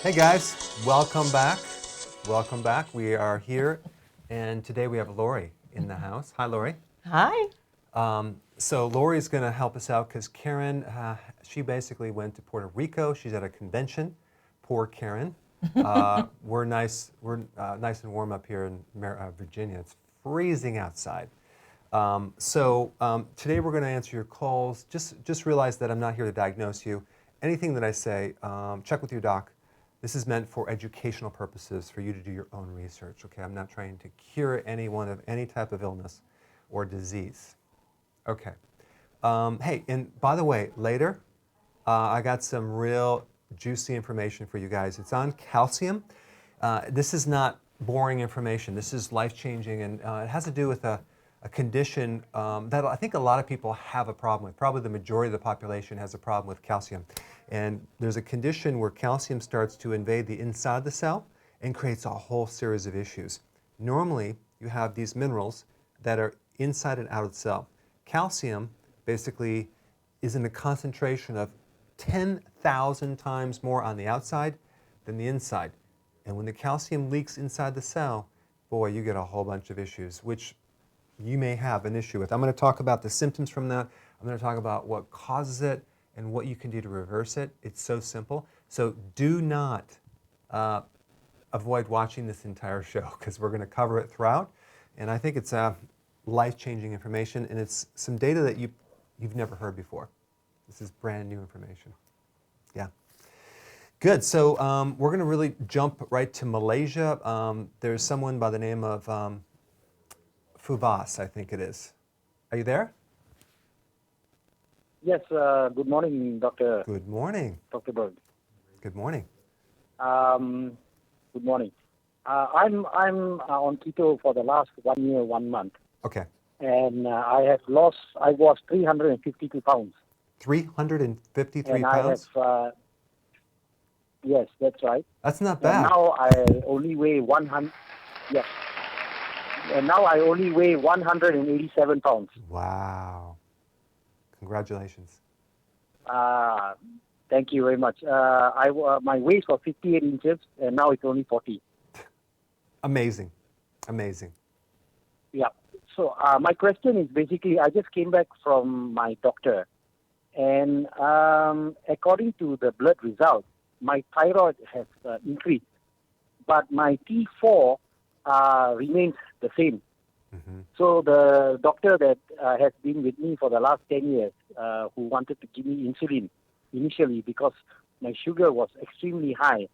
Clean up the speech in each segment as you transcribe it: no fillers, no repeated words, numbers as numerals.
Hey guys, welcome back. Welcome back. We are here, and today we have Lori in the house. Hi, Lori. Hi. So Lori's going to help us out because Karen, she basically went to Puerto Rico. She's at a convention. Poor Karen. We're nice and warm up here in Virginia. It's freezing outside. Today we're going to answer your calls. Just realize that I'm not here to diagnose you. Anything that I say, check with your doc. This is meant for educational purposes, for you to do your own research. Okay, I'm not trying to cure anyone of any type of illness or disease. Okay. Hey, and by the way, later, I got some real juicy information for you guys. It's on calcium. This is not boring information. This is life-changing, and it has to do with a condition that I think a lot of people have a problem with. Probably the majority of the population has a problem with calcium. And there's a condition where calcium starts to invade the inside of the cell and creates a whole series of issues. Normally, you have these minerals that are inside and out of the cell. Calcium basically is in a concentration of 10,000 times more on the outside than the inside. And when the calcium leaks inside the cell, boy, you get a whole bunch of issues, which you may have an issue with. I'm going to talk about the symptoms from that. I'm going to talk about what causes it and what you can do to reverse it. It's so simple. So do not avoid watching this entire show because we're going to cover it throughout. And I think it's life-changing information, and it's some data that you've never heard before. This is brand new information. Yeah. Good. So we're going to really jump right to Malaysia. There's someone by the name of Fubas, I think it is. Are you there? Yes, good morning, Dr. Good morning. Dr. Berg. Good morning. Good morning. I'm on keto for the last 1 year, 1 month. Okay. And I was 352 pounds. 353 and pounds? I have, yes, that's right. That's not bad. And now I only weigh 100, yes. And now I only weigh 187 pounds. Wow. Congratulations. Thank you very much. My waist was 58 inches, and now it's only 40. Amazing. Amazing. Yeah. So my question is basically, I just came back from my doctor, and according to the blood result, my thyroid has increased, but my T4 remains the same. Mm-hmm. So the doctor that has been with me for the last 10 years, who wanted to give me insulin initially because my sugar was extremely high,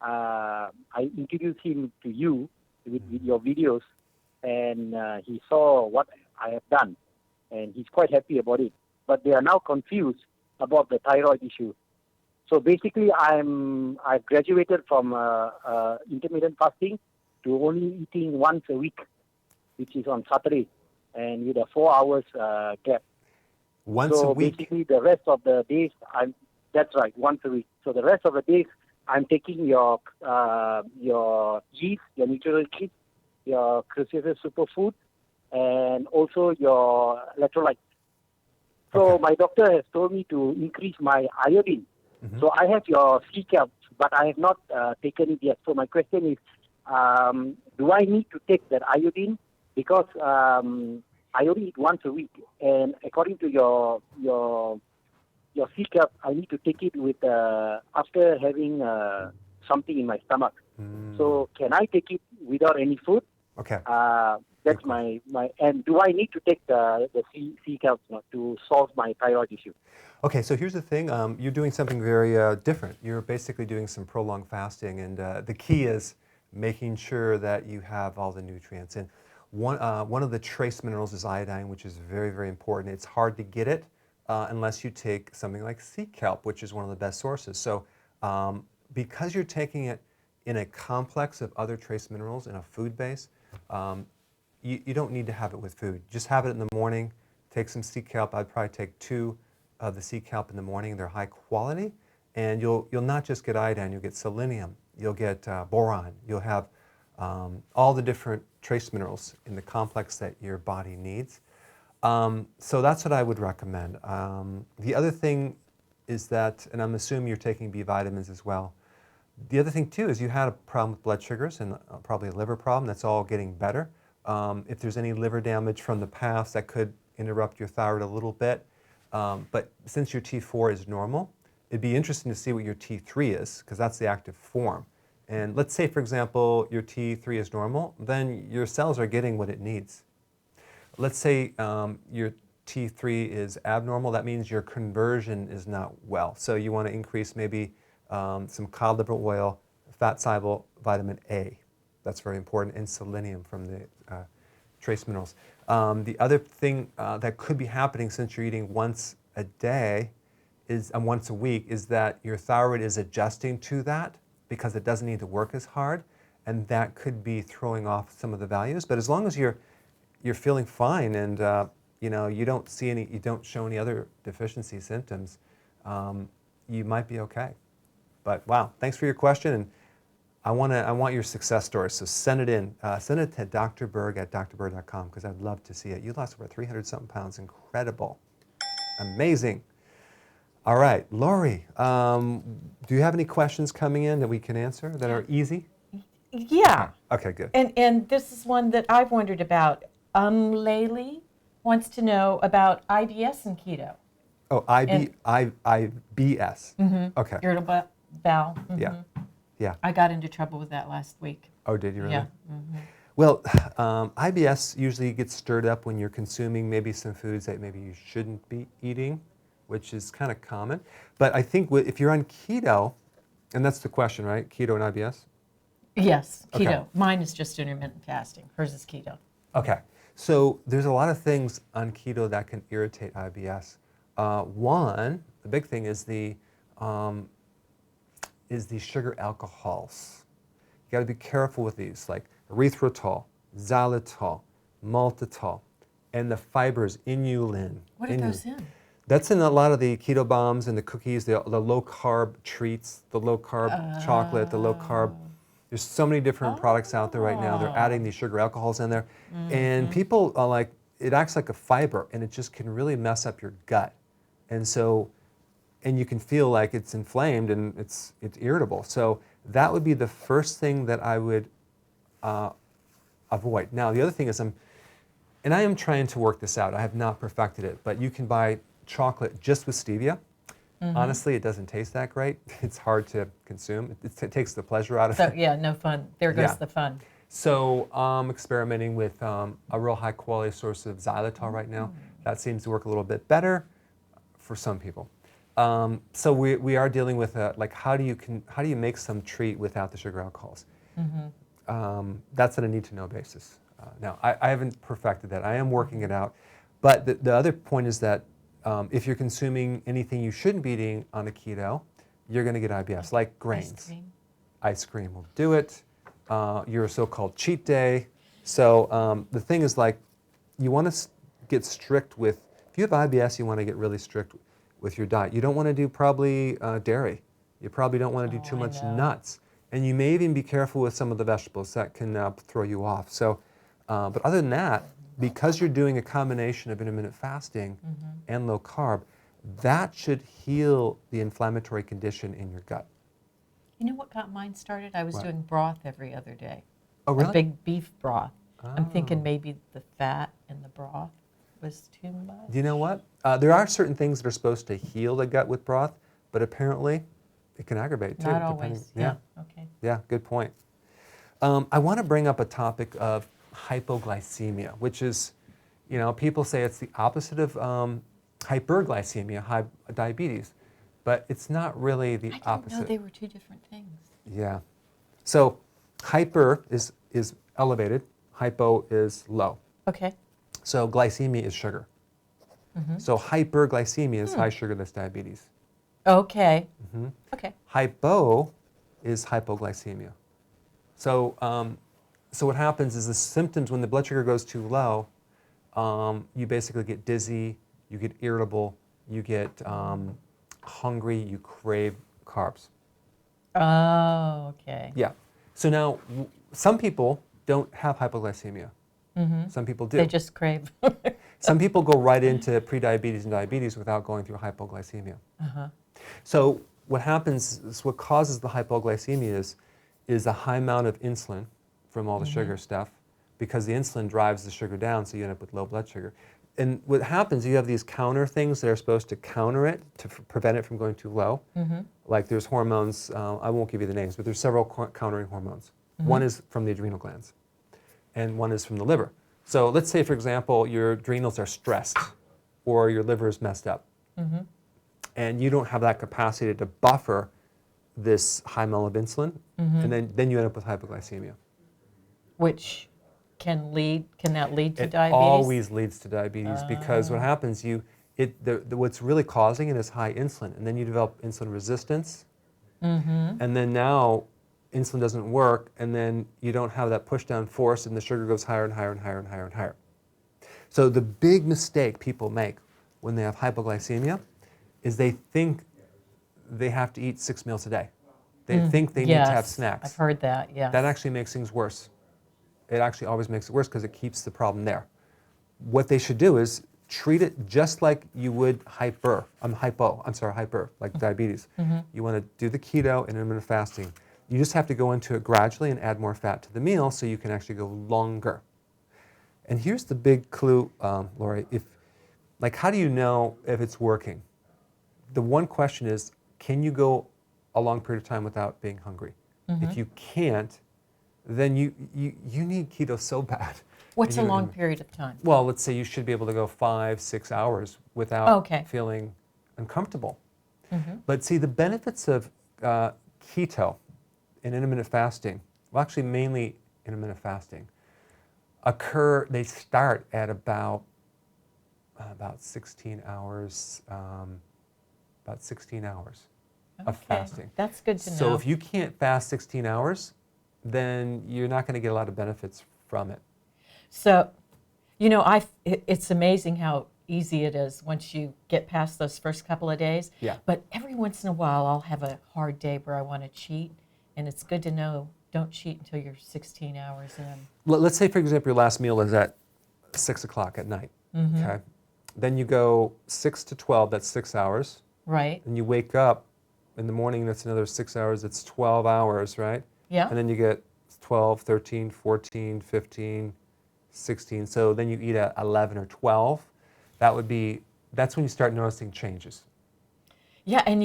I introduced him to you with your videos, and he saw what I have done, and he's quite happy about it. But they are now confused about the thyroid issue. So basically, I've graduated from intermittent fasting to only eating once a week, which is on Saturday, and with a 4 hours gap. Once a week? So basically, the rest of the days, that's right, once a week. So the rest of the days, I'm taking your yeast, your nutritional yeast, your ketosis superfood, and also your electrolytes. So my doctor has told me to increase my iodine. Mm-hmm. So I have your C-calc, but I have not taken it yet. So my question is, do I need to take that iodine? Because I only eat once a week, and according to your C-calc, I need to take it with after having something in my stomach. So can I take it without any food? Okay. That's my and do I need to take the C-calc to solve my thyroid issue? Okay, so here's the thing. You're doing something very different. You're basically doing some prolonged fasting, and the key is making sure that you have all the nutrients. And one of the trace minerals is iodine, which is very, very important. It's hard to get it unless you take something like C-calc, which is one of the best sources. So because you're taking it in a complex of other trace minerals in a food base, you don't need to have it with food. Just have it in the morning. Take some C-calc. I'd probably take 2 of the C-calc in the morning. They're high quality, and you'll not just get iodine. You'll get selenium. You'll get boron. You'll have all the different trace minerals in the complex that your body needs. So that's what I would recommend. The other thing is that, and I'm assuming you're taking B vitamins as well, The other thing too is you had a problem with blood sugars and probably a liver problem. That's all getting better. If there's any liver damage from the past, that could interrupt your thyroid a little bit. But since your T4 is normal, it'd be interesting to see what your T3 is, because that's the active form. And let's say, for example, your T3 is normal, then your cells are getting what it needs. Let's say your T3 is abnormal, that means your conversion is not well. So you want to increase maybe some cod liver oil, fat-soluble vitamin A. That's very important, and selenium from the trace minerals. The other thing that could be happening since you're eating once a day is once a week is that your thyroid is adjusting to that because it doesn't need to work as hard, and that could be throwing off some of the values. But as long as you're feeling fine and you don't show any other deficiency symptoms, you might be okay. But wow, thanks for your question, and I want your success story. So send it in. Send it to Dr. Berg at drberg.com, because I'd love to see it. You lost over 300-something pounds. Incredible. Amazing. All right, Lori, do you have any questions coming in that we can answer that are easy? Yeah. Okay, good. And this is one that I've wondered about. Laylee wants to know about IBS and keto. Oh, IBS. Okay. Irritable bowel. Yeah. Yeah. I got into trouble with that last week. Oh, did you really? Yeah. Well, IBS usually gets stirred up when you're consuming maybe some foods that maybe you shouldn't be eating, which is kind of common. But I think if you're on keto, and that's the question, right? Keto and IBS? Yes, keto. Okay. Mine is just intermittent fasting. Hers is keto. Okay. So there's a lot of things on keto that can irritate IBS. One, the big thing is the sugar alcohols. You got to be careful with these, like erythritol, xylitol, maltitol, and the fibers, inulin. What are those in? That's in a lot of the keto bombs and the cookies, the low-carb treats, the low-carb chocolate, the low-carb. There's so many different products out there right now. They're adding these sugar alcohols in there. And people are like, it acts like a fiber, and it just can really mess up your gut. And so, and you can feel like it's inflamed and it's irritable. So that would be the first thing that I would avoid. Now, the other thing is I am trying to work this out. I have not perfected it, but you can buy chocolate just with stevia. Honestly, it doesn't taste that great. It's hard to consume. It takes the pleasure out of it. So yeah, no fun. There goes the fun. So I'm experimenting with a real high quality source of xylitol right now. That seems to work a little bit better for some people. So we are dealing with like how do you make some treat without the sugar alcohols? That's on a need to know basis. Now I haven't perfected that. I am working it out. But the other point is that if you're consuming anything you shouldn't be eating on a keto, you're going to get IBS, like grains. Ice cream. Ice cream will do it. Your so-called cheat day. So the thing is, like, you want to get strict with, if you have IBS, you want to get really strict with your diet. You don't want to do probably dairy. You probably don't want to do too much nuts. And you may even be careful with some of the vegetables that can throw you off. So, but other than that, because you're doing a combination of intermittent fasting and low carb, that should heal the inflammatory condition in your gut. You know what got mine started? I was doing broth every other day. Oh, really? A big beef broth. I'm Oh. thinking maybe the fat in the broth was too much. Do you know what? There are certain things that are supposed to heal the gut with broth, but apparently it can aggravate too. Not always. Yeah. Okay. Yeah, good point. I want to bring up a topic of hypoglycemia, which is, people say it's the opposite of hyperglycemia, high diabetes, but it's not really the opposite. I didn't know they were two different things. Yeah. So hyper is elevated, hypo is low. Okay. So glycemia is sugar. So hyperglycemia is high sugar, that's diabetes. Okay. Okay. Hypo is hypoglycemia. So, so what happens is the symptoms, when the blood sugar goes too low, you basically get dizzy, you get irritable, you get hungry, you crave carbs. Oh, okay. Yeah. So now, some people don't have hypoglycemia. Some people do. They just crave. Some people go right into prediabetes and diabetes without going through hypoglycemia. So what happens is what causes the hypoglycemia is a high amount of insulin from all the sugar stuff, because the insulin drives the sugar down, so you end up with low blood sugar. And what happens, you have these counter things that are supposed to counter it, to prevent it from going too low. Like there's hormones, I won't give you the names, but there's several countering hormones. One is from the adrenal glands, and one is from the liver. So let's say, for example, your adrenals are stressed, or your liver is messed up, and you don't have that capacity to buffer this high amount of insulin, and then you end up with hypoglycemia. Which can that lead to It diabetes? always leads to diabetes, because what happens, what's really causing it is high insulin, and then you develop insulin resistance, and then now insulin doesn't work, and then you don't have that push down force, and the sugar goes higher and higher and higher and higher and higher. So the big mistake people make when they have hypoglycemia is they think they have to eat 6 meals a day. They think they need to have snacks. I've heard that, yeah. That actually makes things worse. It actually always makes it worse, because it keeps the problem there. What they should do is treat it just like you would hyper, like diabetes. You want to do the keto and intermittent fasting. You just have to go into it gradually and add more fat to the meal, so you can actually go longer. And here's the big clue, Lori. How do you know if it's working? The one question is, can you go a long period of time without being hungry? If you can't, then you need keto so bad. What's a long period of time? Well, let's say you should be able to go 5-6 hours without feeling uncomfortable. But see, the benefits of keto and intermittent fasting, well, actually mainly intermittent fasting, they start at about 16 hours, of fasting. That's good to know. So if you can't fast 16 hours, then you're not going to get a lot of benefits from it. So, it's amazing how easy it is once you get past those first couple of days. Yeah. But every once in a while, I'll have a hard day where I want to cheat, and it's good to know, don't cheat until you're 16 hours in. Let's say, for example, your last meal is at 6 o'clock at night. Okay. Then you go 6 to 12, that's 6 hours. Right. And you wake up in the morning, that's another 6 hours, it's 12 hours, right? Yeah. And then you get 12, 13, 14, 15, 16. So then you eat at 11 or 12. That's when you start noticing changes. Yeah, and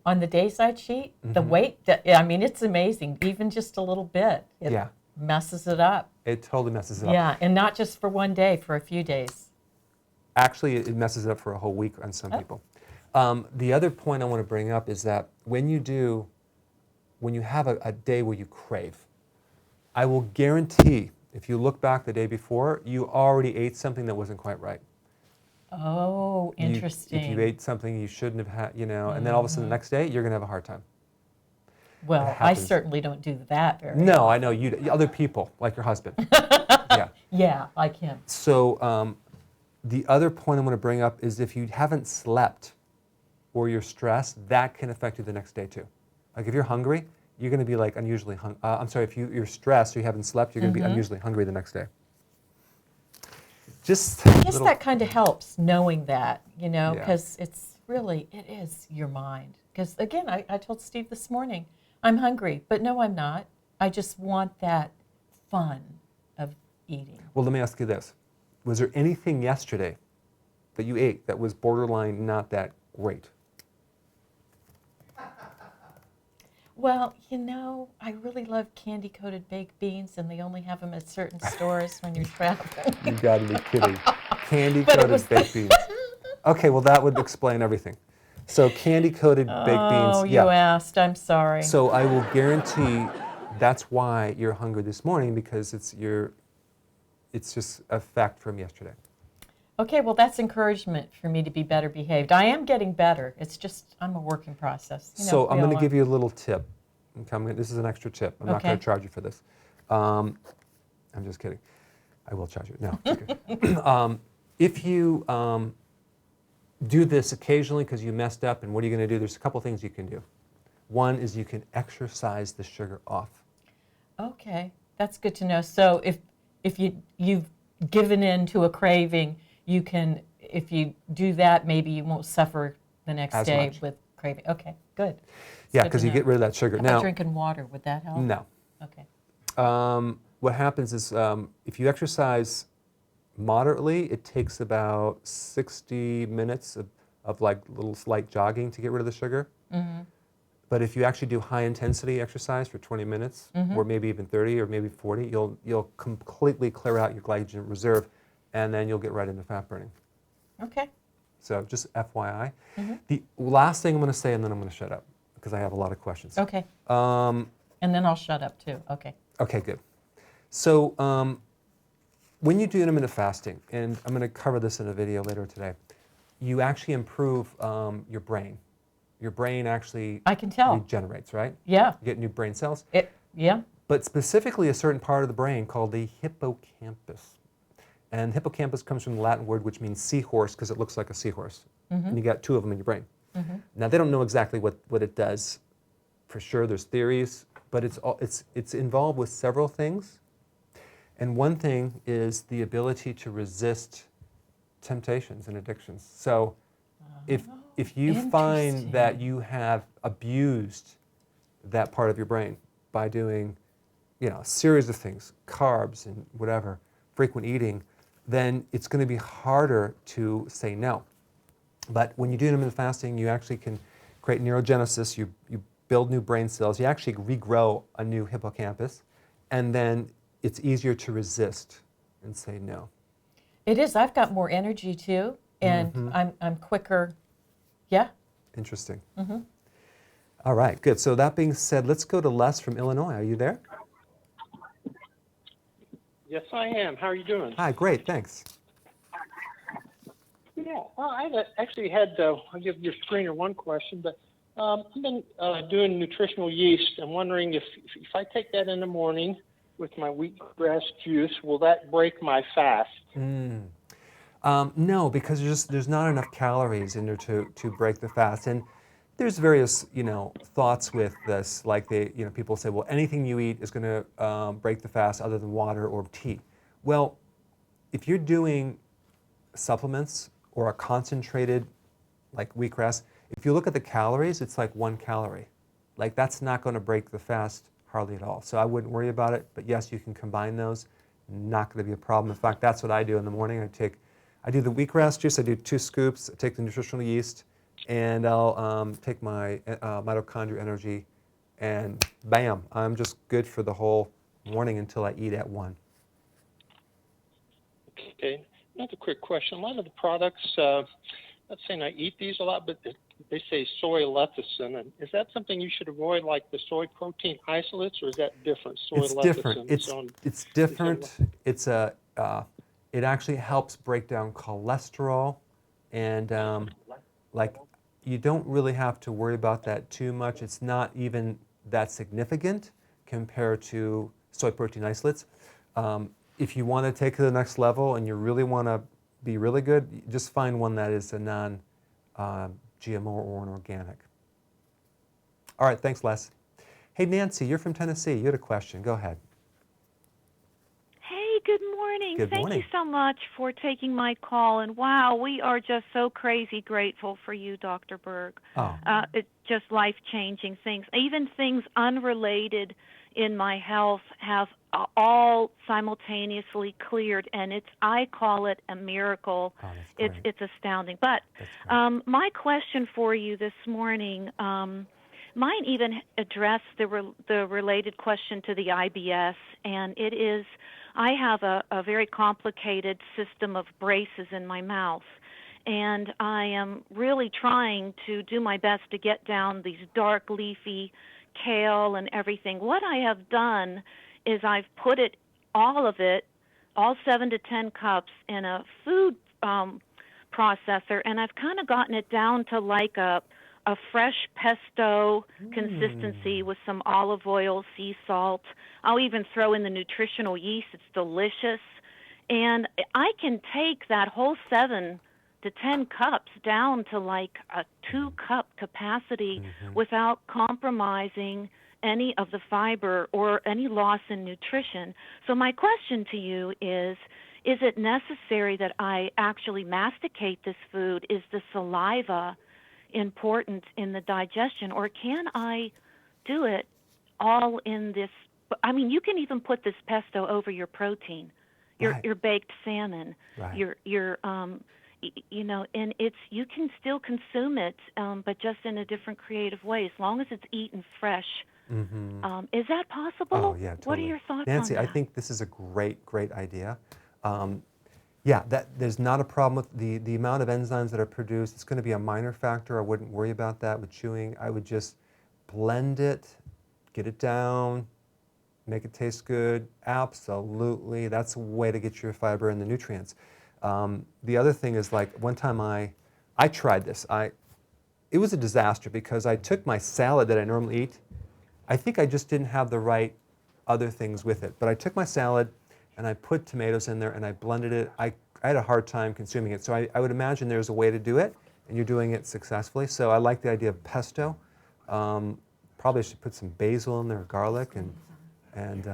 on the days I cheat, the weight, it's amazing. Even just a little bit, it messes it up. It totally messes it up. Yeah, and not just for one day, for a few days. Actually, it messes it up for a whole week on some people. The other point I want to bring up is that when you have a day where you crave, I will guarantee, if you look back the day before, you already ate something that wasn't quite right. Oh, interesting. If you ate something you shouldn't have had, and then all of a sudden the next day, you're going to have a hard time. Well, I certainly don't do that very No, often. I know you. Other people, like your husband. Yeah. Yeah, like him. So the other point I'm going to bring up is if you haven't slept or you're stressed, that can affect you the next day too. Like if you're hungry, you're going to be like unusually hungry. If you're stressed or you haven't slept, you're going to be unusually hungry the next day. I guess that kind of helps knowing that, because it is your mind. Because again, I told Steve this morning, I'm hungry, but no, I'm not. I just want that fun of eating. Well, let me ask you this. Was there anything yesterday that you ate that was borderline not that great? Well, I really love candy-coated baked beans, and they only have them at certain stores when you're traveling. You got to be kidding. Candy-coated baked beans. Okay, well, that would explain everything. So candy-coated baked beans. Oh, you asked. I'm sorry. So I will guarantee that's why you're hungry this morning, because it's just a fact from yesterday. Okay, well, that's encouragement for me to be better behaved. I am getting better. It's just I'm a work in process. So I'm going to give you a little tip. Okay, this is an extra tip. I'm not going to charge you for this. I'm just kidding. I will charge you. No, it's okay. If you do this occasionally because you messed up, and what are you going to do? There's a couple things you can do. One is you can exercise the sugar off. Okay, that's good to know. So if you've given in to a craving, you can, if you do that, maybe you won't suffer the next day with craving. Okay, good. It's Yeah, good because to you know. get rid of that sugar. How Now, about drinking water? Would that help? no. Okay. What happens is if you exercise moderately, it takes about 60 minutes of like little slight jogging to get rid of the sugar. Mm-hmm. But if you actually do high intensity exercise for 20 minutes, Mm-hmm. or maybe even 30 or maybe 40, you'll completely clear out your glycogen reserve, and then you'll get right into fat burning. Okay. So just FYI. Mm-hmm. The last thing I'm going to say, and then I'm going to shut up because I have a lot of questions. Okay. Um, And then I'll shut up too. Okay. okay, good. So when you do intermittent fasting, and I'm going to cover this in a video later today, you actually improve your brain. Your brain actually I can tell. regenerates, right? Yeah. You get new brain cells. Yeah. But specifically a certain part of the brain called the hippocampus. And hippocampus comes from the Latin word which means seahorse because it looks like a seahorse. Mm-hmm. And you got two of them in your brain. Mm-hmm. Now they don't know exactly what it does for sure. There's theories, but it's involved with several things. And one thing is the ability to resist temptations and addictions. So if you find that you have abused that part of your brain by doing, a series of things, carbs and whatever, frequent eating, then it's going to be harder to say no. But when you do intermittent fasting, you actually can create neurogenesis, you build new brain cells, you actually regrow a new hippocampus, and then it's easier to resist and say no. It is. I've got more energy too, and I'm quicker. Yeah. Interesting. Mm-hmm. All right, good. So that being said, let's go to Les from Illinois. Are you there? Yes, I am. How are you doing? Hi, great, thanks. Yeah, well, actually had, I'll give your screener one question, but I've been doing nutritional yeast. I'm wondering if I take that in the morning with my wheatgrass juice, will that break my fast? No, because there's not enough calories in there to break the fast. And there's various, thoughts with this, like people say, well, anything you eat is going to break the fast other than water or tea. Well, if you're doing supplements or a concentrated, like wheatgrass, if you look at the calories, it's like 1 calorie. Like that's not going to break the fast hardly at all. So I wouldn't worry about it. But yes, you can combine those. Not going to be a problem. In fact, that's what I do in the morning. I do the wheatgrass juice. I do 2 scoops. I take the nutritional yeast, and I'll take my mitochondria energy, and bam, I'm just good for the whole morning until I eat at 1. Okay. Another quick question. A lot of the products, not saying I eat these a lot, but they say soy lecithin. And is that something you should avoid, like the soy protein isolates, or is that different? Soy It's lecithin. different. It's different. It actually helps break down cholesterol, and you don't really have to worry about that too much. It's not even that significant compared to soy protein isolates. If you want to take it to the next level and you really want to be really good, just find one that is a non-GMO or an organic. All right, thanks, Les. Hey, Nancy, you're from Tennessee. You had a question. Go ahead. Hey, good morning. Good morning. Thank you so much for taking my call. And wow, we are just so crazy grateful for you, Dr. Berg. Oh. It's just life-changing things. Even things unrelated in my health have all simultaneously cleared, and I call it a miracle. Oh, that's great. It's astounding. But my question for you this morning, mine even addressed the related question to the IBS, and it is, I have a very complicated system of braces in my mouth, and I am really trying to do my best to get down these dark leafy kale and everything. What I have done is I've put all 7 to 10 cups in a food processor, and I've kind of gotten it down to like a fresh pesto consistency with some olive oil, sea salt. I'll even throw in the nutritional yeast. It's delicious. And I can take that whole 7 to 10 cups down to like a 2-cup capacity without compromising any of the fiber or any loss in nutrition. So my question to you is it necessary that I actually masticate this food? Is the saliva important in the digestion, or can I do it all in this? I mean, you can even put this pesto over your protein, your baked salmon, your and you can still consume it, but just in a different creative way, as long as it's eaten fresh. Mm-hmm. Is that possible? Oh, yeah, totally. What are your thoughts Nancy, on that? I think this is a great idea. There's not a problem with the amount of enzymes that are produced. It's going to be a minor factor. I wouldn't worry about that with chewing. I would just blend it, get it down, make it taste good. Absolutely. That's a way to get your fiber and the nutrients. The other thing is, like, one time I tried this. It was a disaster because I took my salad that I normally eat. I think I just didn't have the right other things with it. But I took my salad and I put tomatoes in there and I blended it. I had a hard time consuming it. So I would imagine there's a way to do it, and you're doing it successfully. So I like the idea of pesto. Probably should put some basil in there, or garlic, and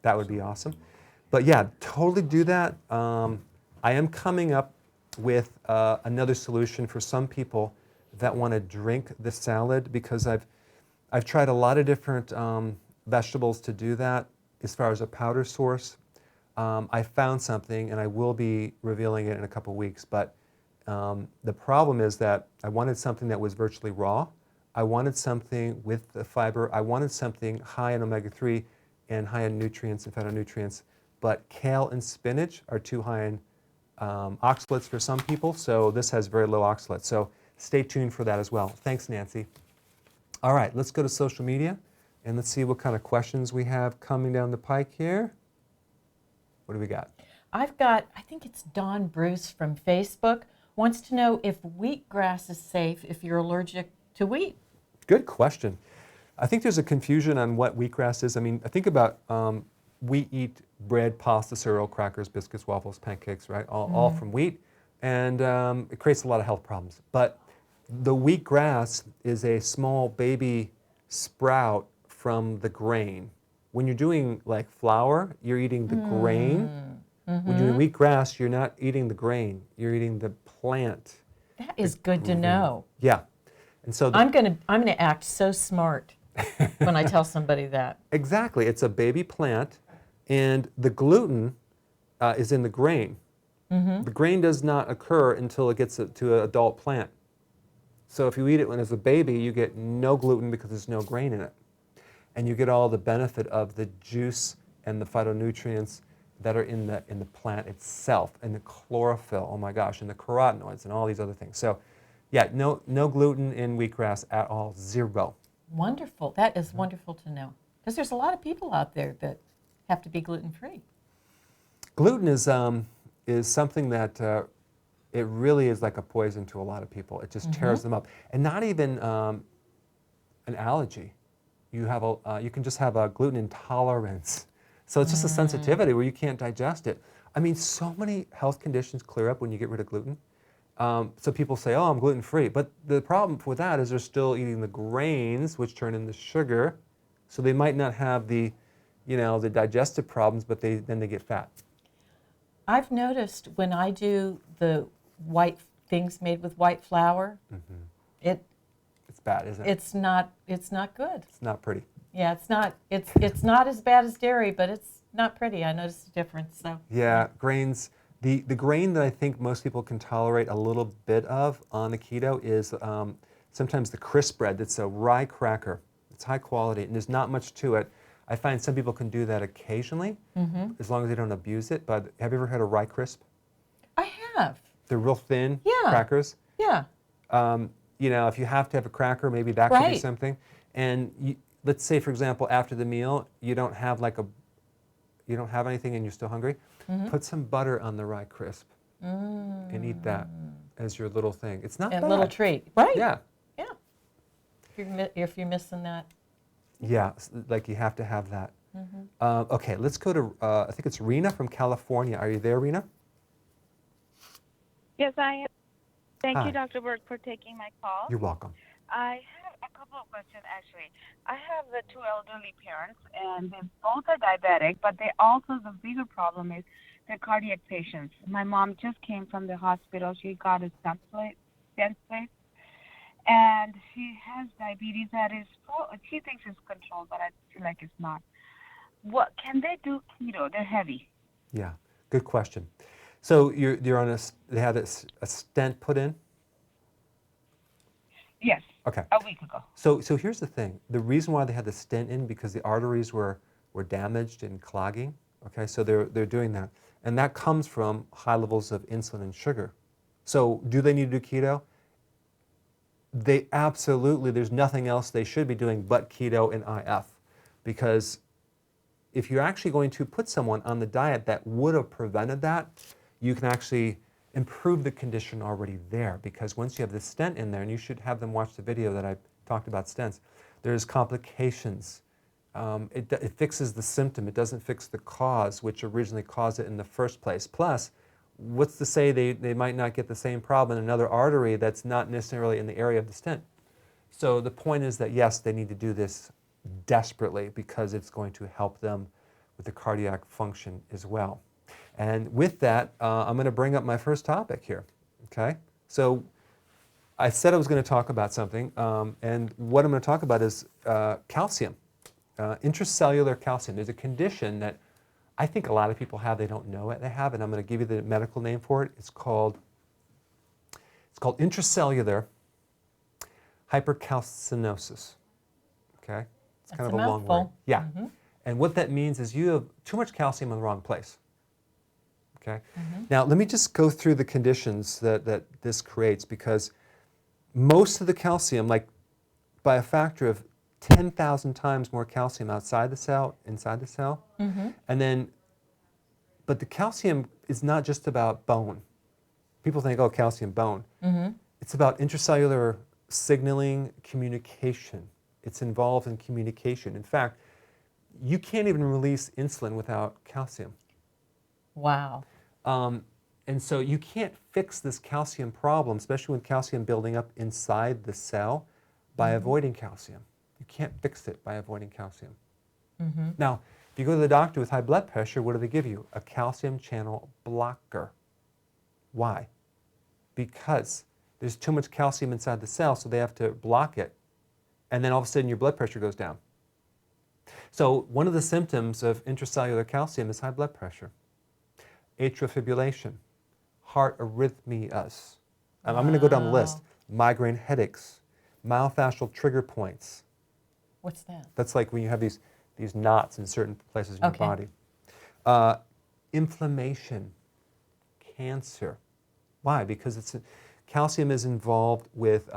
that would be awesome. But yeah, totally do that. I am coming up with another solution for some people that want to drink the salad, because I've tried a lot of different vegetables to do that as far as a powder source. I found something, and I will be revealing it in a couple weeks, but the problem is that I wanted something that was virtually raw. I wanted something with the fiber. I wanted something high in omega-3 and high in nutrients and phytonutrients, but kale and spinach are too high in oxalates for some people, so this has very low oxalates. So stay tuned for that as well. Thanks, Nancy. All right, let's go to social media, and let's see what kind of questions we have coming down the pike here. What do we got? I think it's Don Bruce from Facebook, wants to know if wheatgrass is safe if you're allergic to wheat. Good question. I think there's a confusion on what wheatgrass is. I mean, I think about we eat bread, pasta, cereal, crackers, biscuits, waffles, pancakes, right? All from wheat, and it creates a lot of health problems. But the wheatgrass is a small baby sprout from the grain. When you're doing like flour, you're eating the grain. When you're doing wheatgrass, you're not eating the grain. You're eating the plant. That is good to know. Yeah, and so I'm gonna act so smart when I tell somebody that. Exactly, it's a baby plant, and the gluten is in the grain. The grain does not occur until it gets to an adult plant. So if you eat it when it's a baby, you get no gluten because there's no grain in it. And you get all the benefit of the juice and the phytonutrients that are in the plant itself, and the chlorophyll, oh my gosh, and the carotenoids and all these other things. So yeah, no gluten in wheatgrass at all, zero. Wonderful. That is wonderful to know. Because there's a lot of people out there that have to be gluten-free. Gluten is something that it really is like a poison to a lot of people. It just tears them up. And not even an allergy. You can just have a gluten intolerance. So it's just a sensitivity where you can't digest it. I mean, so many health conditions clear up when you get rid of gluten. So people say, oh, I'm gluten-free. But the problem with that is they're still eating the grains, which turn into sugar. So they might not have the digestive problems, but then they get fat. I've noticed when I do the white things made with white flour, it's bad, isn't it? It's not good. It's not pretty. Yeah, it's not as bad as dairy, but it's not pretty. I noticed a difference. So yeah, grains. The grain that I think most people can tolerate a little bit of on a keto is sometimes the crisp bread. That's a rye cracker. It's high quality, and there's not much to it. I find some people can do that occasionally, as long as they don't abuse it. But have you ever had a rye crisp? I have. They're real thin crackers. Yeah. If you have to have a cracker, maybe that could be something. And let's say, for example, after the meal, you don't have anything and you're still hungry. Put some butter on the rye crisp and eat that as your little thing. It's not bad. A little treat, right? Yeah. Yeah. If you're missing that. Yeah, like you have to have that. Okay, let's go to, I think it's Rena from California. Are you there, Rena? Yes, I am. Thank Hi. you, Dr. Berg, for taking my call. You're welcome. I have a couple of questions, actually. I have the two elderly parents, and they both are diabetic, but the bigger problem is they're cardiac patients. My mom just came from the hospital. She got a stent place, and she has diabetes that is, she thinks it's controlled, but I feel like it's not. What can they do keto? They're heavy. Yeah, good question. So you're on they had a stent put in? Yes. Okay. A week ago. So here's the thing. The reason why they had the stent in, because the arteries were damaged and clogging. Okay, so they're doing that. And that comes from high levels of insulin and sugar. So do they need to do keto? They absolutely, there's nothing else they should be doing but keto and IF. Because if you're actually going to put someone on the diet that would have prevented that, you can actually improve the condition already there. Because once you have the stent in there, and you should have them watch the video that I talked about stents, there's complications. It fixes the symptom. It doesn't fix the cause, which originally caused it in the first place. Plus, what's to say they might not get the same problem in another artery that's not necessarily in the area of the stent? So the point is that, yes, they need to do this desperately because it's going to help them with the cardiac function as well. And with that, I'm going to bring up my first topic here, okay? So I said I was going to talk about something, and what I'm going to talk about is calcium, intracellular calcium. There's a condition that I think a lot of people have, they don't know it, they have, and I'm going to give you the medical name for it. It's called intracellular hypercalcinosis, okay? It's That's kind of a a long mouthful. word. Yeah. Mm-hmm. And what that means is you have too much calcium in the wrong place. Okay? Now, let me just go through the conditions that this creates, because most of the calcium, like by a factor of 10,000 times more calcium outside the cell, inside the cell, and then, but the calcium is not just about bone. People think, oh, calcium, bone. It's about intracellular signaling, communication. It's involved in communication. In fact, you can't even release insulin without calcium. Wow. And so you can't fix this calcium problem, especially with calcium building up inside the cell, by avoiding calcium. You can't fix it by avoiding calcium. Now, if you go to the doctor with high blood pressure, what do they give you? A calcium channel blocker. Why? Because there's too much calcium inside the cell, so they have to block it. And then all of a sudden your blood pressure goes down. So one of the symptoms of intracellular calcium is high blood pressure, atrial fibrillation, heart arrhythmias. And I'm going to go down the list. Migraine headaches, myofascial trigger points. What's that? That's like when you have these knots in certain places in your body. Inflammation, cancer. Why? Because calcium is involved with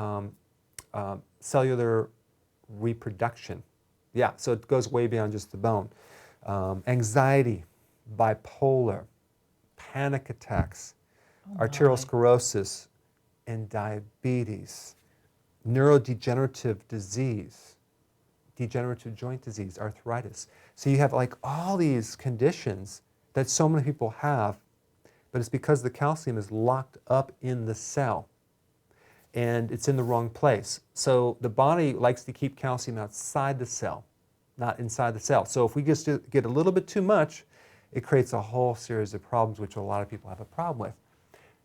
cellular reproduction. Yeah, so it goes way beyond just the bone. Anxiety, bipolar, panic attacks, arterial sclerosis, and diabetes, neurodegenerative disease, degenerative joint disease, arthritis. So you have like all these conditions that so many people have, but it's because the calcium is locked up in the cell and it's in the wrong place. So the body likes to keep calcium outside the cell, not inside the cell. So if we just get a little bit too much, it creates a whole series of problems, which a lot of people have a problem with.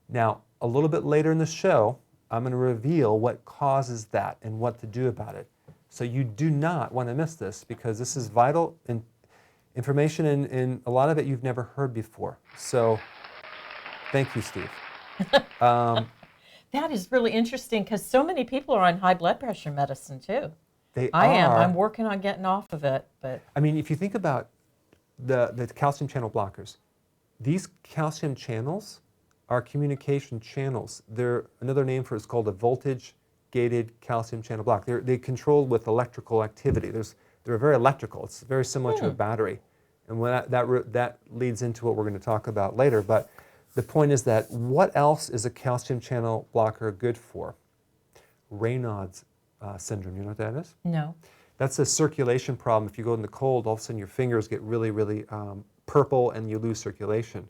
Now, a little bit later in the show, I'm going to reveal what causes that and what to do about it. So you do not want to miss this, because this is vital information, and a lot of it you've never heard before. So thank you, Steve. That is really interesting, because so many people are on high blood pressure medicine too. I am. are. I'm working on getting off of it, but I mean, if you think about the calcium channel blockers, these calcium channels are communication channels. Another name for it is called a voltage-gated calcium channel block. They control with electrical activity. They're very electrical. It's very similar to a battery, and when that leads into what we're going to talk about later. But the point is that what else is a calcium channel blocker good for? Raynaud's syndrome. You know what that is? no. That's a circulation problem. If you go in the cold, all of a sudden your fingers get really, really purple and you lose circulation.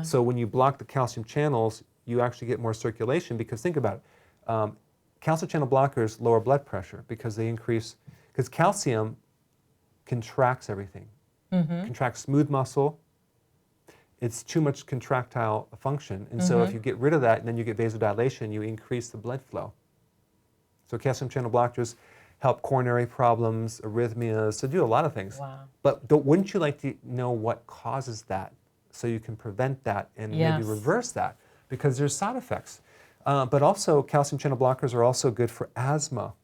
So when you block the calcium channels, you actually get more circulation, because think about it. Calcium channel blockers lower blood pressure because because calcium contracts everything. Contracts smooth muscle. It's too much contractile function. And so if you get rid of that, and then you get vasodilation, you increase the blood flow. So calcium channel blockers help coronary problems, arrhythmias, so do a lot of things. Wow. But wouldn't you like to know what causes that so you can prevent that and maybe reverse that? Because there's side effects. But also calcium channel blockers are also good for asthma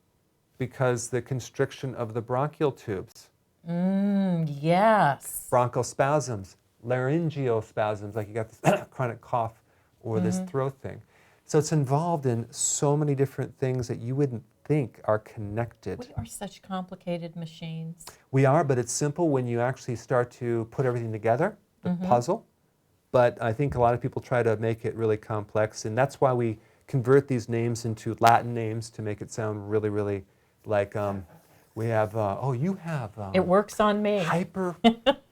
because the constriction of the bronchial tubes. Yes. Bronchospasms, laryngeal spasms, like you got this chronic cough or this throat thing. So it's involved in so many different things that you wouldn't think are connected. We are such complicated machines. We are, but it's simple when you actually start to put everything together, the puzzle. But I think a lot of people try to make it really complex, and that's why we convert these names into Latin names to make it sound really, really like we have, you have... it works on me.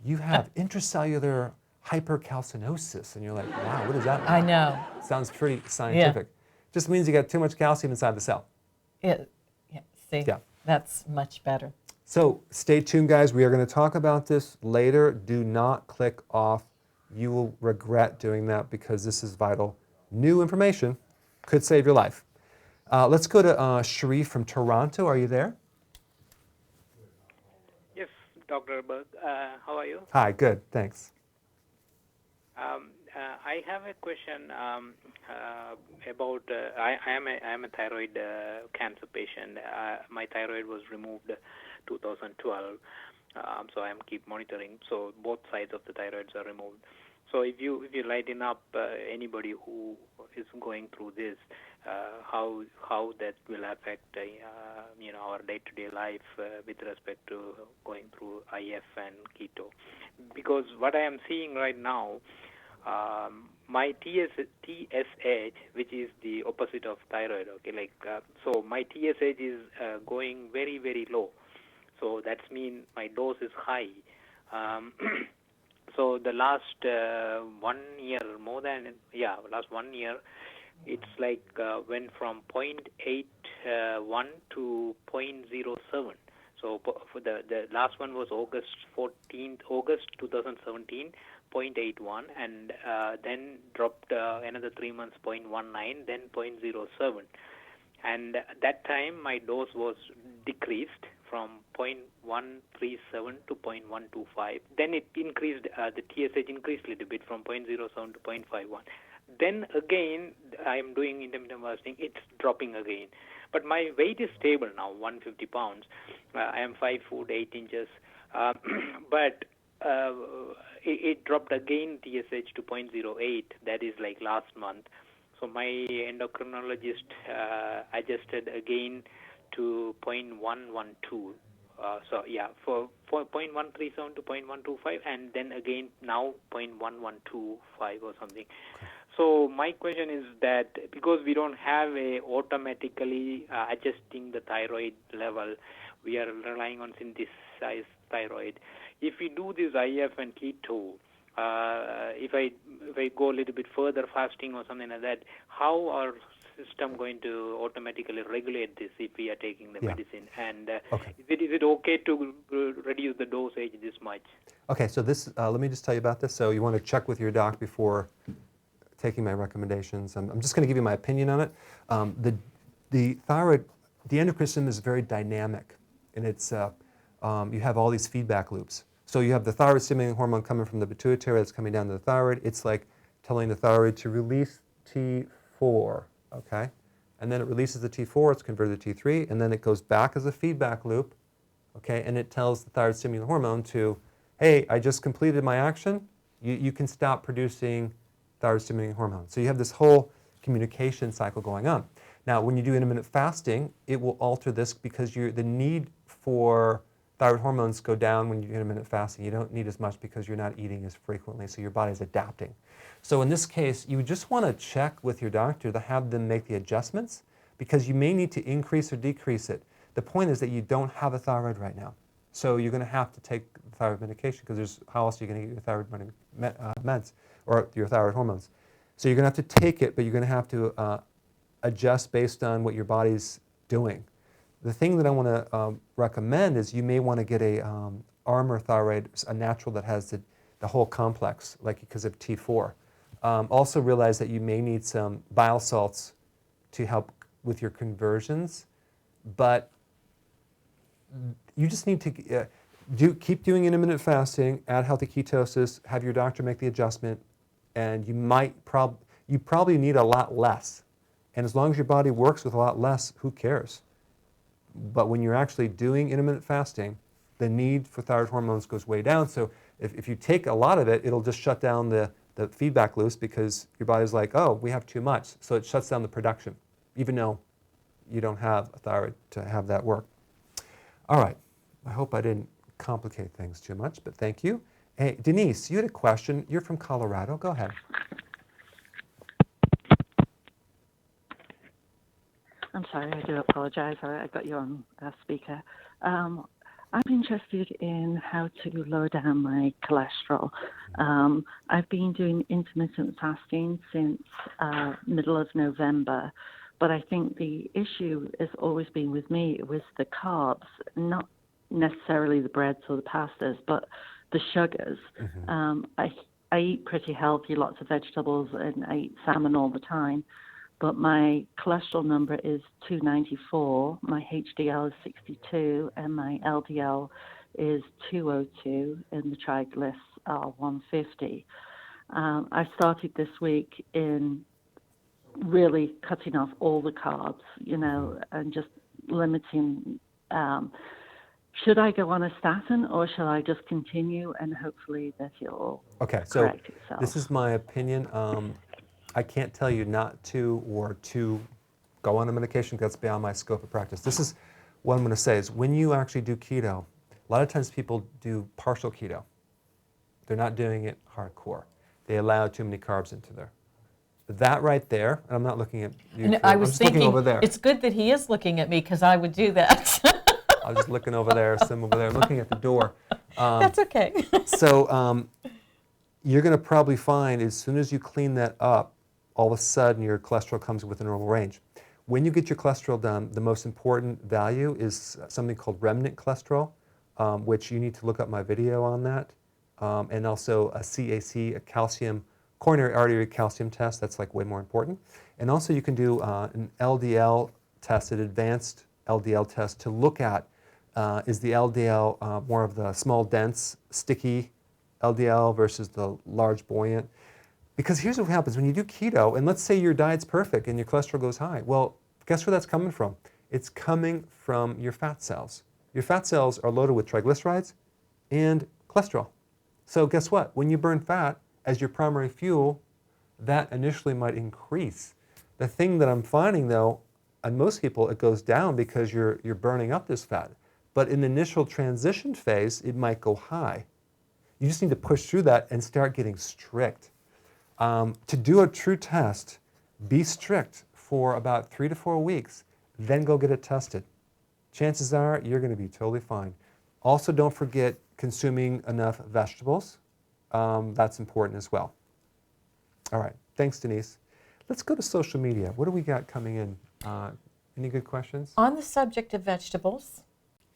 You have intracellular hypercalcinosis, and you're like, wow, what does that mean? I know. Sounds pretty scientific. Just means you got too much calcium inside the cell. See, that's much better. So stay tuned, guys. We are going to talk about this later. Do not click off. You will regret doing that because this is vital. New information could save your life. Let's go to Sharif from Toronto. Are you there? Yes, Dr. Berg. How are you? Hi, good, thanks. I have a question about. I am a thyroid cancer patient. My thyroid was removed 2012, so I am keep monitoring. So both sides of the thyroids are removed. So if you lighten up anybody who is going through this, how that will affect our day-to-day life with respect to going through IF and keto, because what I am seeing right now. My TSH, which is the opposite of thyroid, okay, so my TSH is going very, very low. So that means my dose is high. So the last 1 year, last 1 year, it's like went from 0.81 to 0.07. So for the last one was August 2017. 0.81 and then dropped another 3 months 0.19, then 0.07, and at that time my dose was decreased from 0.137 to 0.125. Then it increased, the TSH increased a little bit from 0.07 to 0.51. Then again I am doing intermittent fasting, it's dropping again, but my weight is stable now, 150 pounds. I am 5 foot 8 inches, but it dropped again TSH to 0.08, that is like last month. So my endocrinologist adjusted again to 0.112. For 0.137 to 0.125, and then again now 0.1125 or something. So my question is that because we don't have a automatically adjusting the thyroid level, we are relying on synthesized thyroid. If we do this IF and keto, if I go a little bit further, fasting or something like that, how our system going to automatically regulate this if we are taking the medicine? And is it okay to reduce the dosage this much? Okay, so this, let me just tell you about this. So you want to check with your doc before taking my recommendations. I'm just going to give you my opinion on it. The thyroid, the endocrine system is very dynamic, and it's you have all these feedback loops. So you have the thyroid stimulating hormone coming from the pituitary that's coming down to the thyroid. It's like telling the thyroid to release T4, okay? And then it releases the T4, it's converted to T3, and then it goes back as a feedback loop, okay? And it tells the thyroid stimulating hormone to, hey, I just completed my action. You can stop producing thyroid stimulating hormone. So you have this whole communication cycle going on. Now, when you do intermittent fasting, it will alter this because the need for thyroid hormones go down when you do intermittent fasting. You don't need as much because you're not eating as frequently, so your body's adapting. So in this case, you just want to check with your doctor to have them make the adjustments because you may need to increase or decrease it. The point is that you don't have a thyroid right now. So you're going to have to take thyroid medication because how else are you going to get your thyroid meds or your thyroid hormones? So you're going to have to take it, but you're going to have to adjust based on what your body's doing. The thing that I want to recommend is you may want to get a Armour thyroid, a natural that has the whole complex, like because of T4. Also realize that you may need some bile salts to help with your conversions. but you just need to keep doing intermittent fasting, add healthy ketosis, have your doctor make the adjustment, and you probably need a lot less. And as long as your body works with a lot less, who cares? But when you're actually doing intermittent fasting, the need for thyroid hormones goes way down. So if you take a lot of it, it'll just shut down the feedback loops because your body's like, oh, we have too much. So it shuts down the production, even though you don't have a thyroid to have that work. All right. I hope I didn't complicate things too much, but thank you. Hey, Denise, you had a question. You're from Colorado. Go ahead. I'm sorry, I do apologize. I got you on speaker. I'm interested in how to lower down my cholesterol. I've been doing intermittent fasting since middle of November, but I think the issue has always been with me with the carbs, not necessarily the breads or the pastas, but the sugars. I eat pretty healthy, lots of vegetables, and I eat salmon all the time. But my cholesterol number is 294, my HDL is 62, and my LDL is 202, and the triglycerides are 150. I started this week in really cutting off all the carbs, and just limiting. Should I go on a statin or shall I just continue and hopefully that it'll correct itself? This is my opinion. I can't tell you not to or to go on a medication. That's beyond my scope of practice. This is what I'm going to say is when you actually do keto, a lot of times people do partial keto. They're not doing it hardcore. They allow too many carbs into there. That right there, and I'm not looking at you. And I was thinking, over there. It's good that he is looking at me because I would do that. I was just looking over there, Sim over there, looking at the door. That's okay. So you're going to probably find as soon as you clean that up, all of a sudden your cholesterol comes within normal range. When you get your cholesterol done, the most important value is something called remnant cholesterol, which you need to look up my video on that, and also a CAC, a calcium, coronary artery calcium test. That's like way more important. And also you can do an LDL test, an advanced LDL test to look at is the LDL more of the small, dense, sticky LDL versus the large, buoyant. Because here's what happens when you do keto, and let's say your diet's perfect and your cholesterol goes high. Well, guess where that's coming from? It's coming from your fat cells. Your fat cells are loaded with triglycerides and cholesterol. So guess what? When you burn fat as your primary fuel, that initially might increase. The thing that I'm finding though, on most people, it goes down because you're burning up this fat. But in the initial transition phase, it might go high. You just need to push through that and start getting strict. To do a true test, be strict for about 3 to 4 weeks, then go get it tested. Chances are you're going to be totally fine. Also, don't forget consuming enough vegetables. That's important as well. All right, thanks, Denise. Let's go to social media. What do we got coming in? Any good questions? On the subject of vegetables,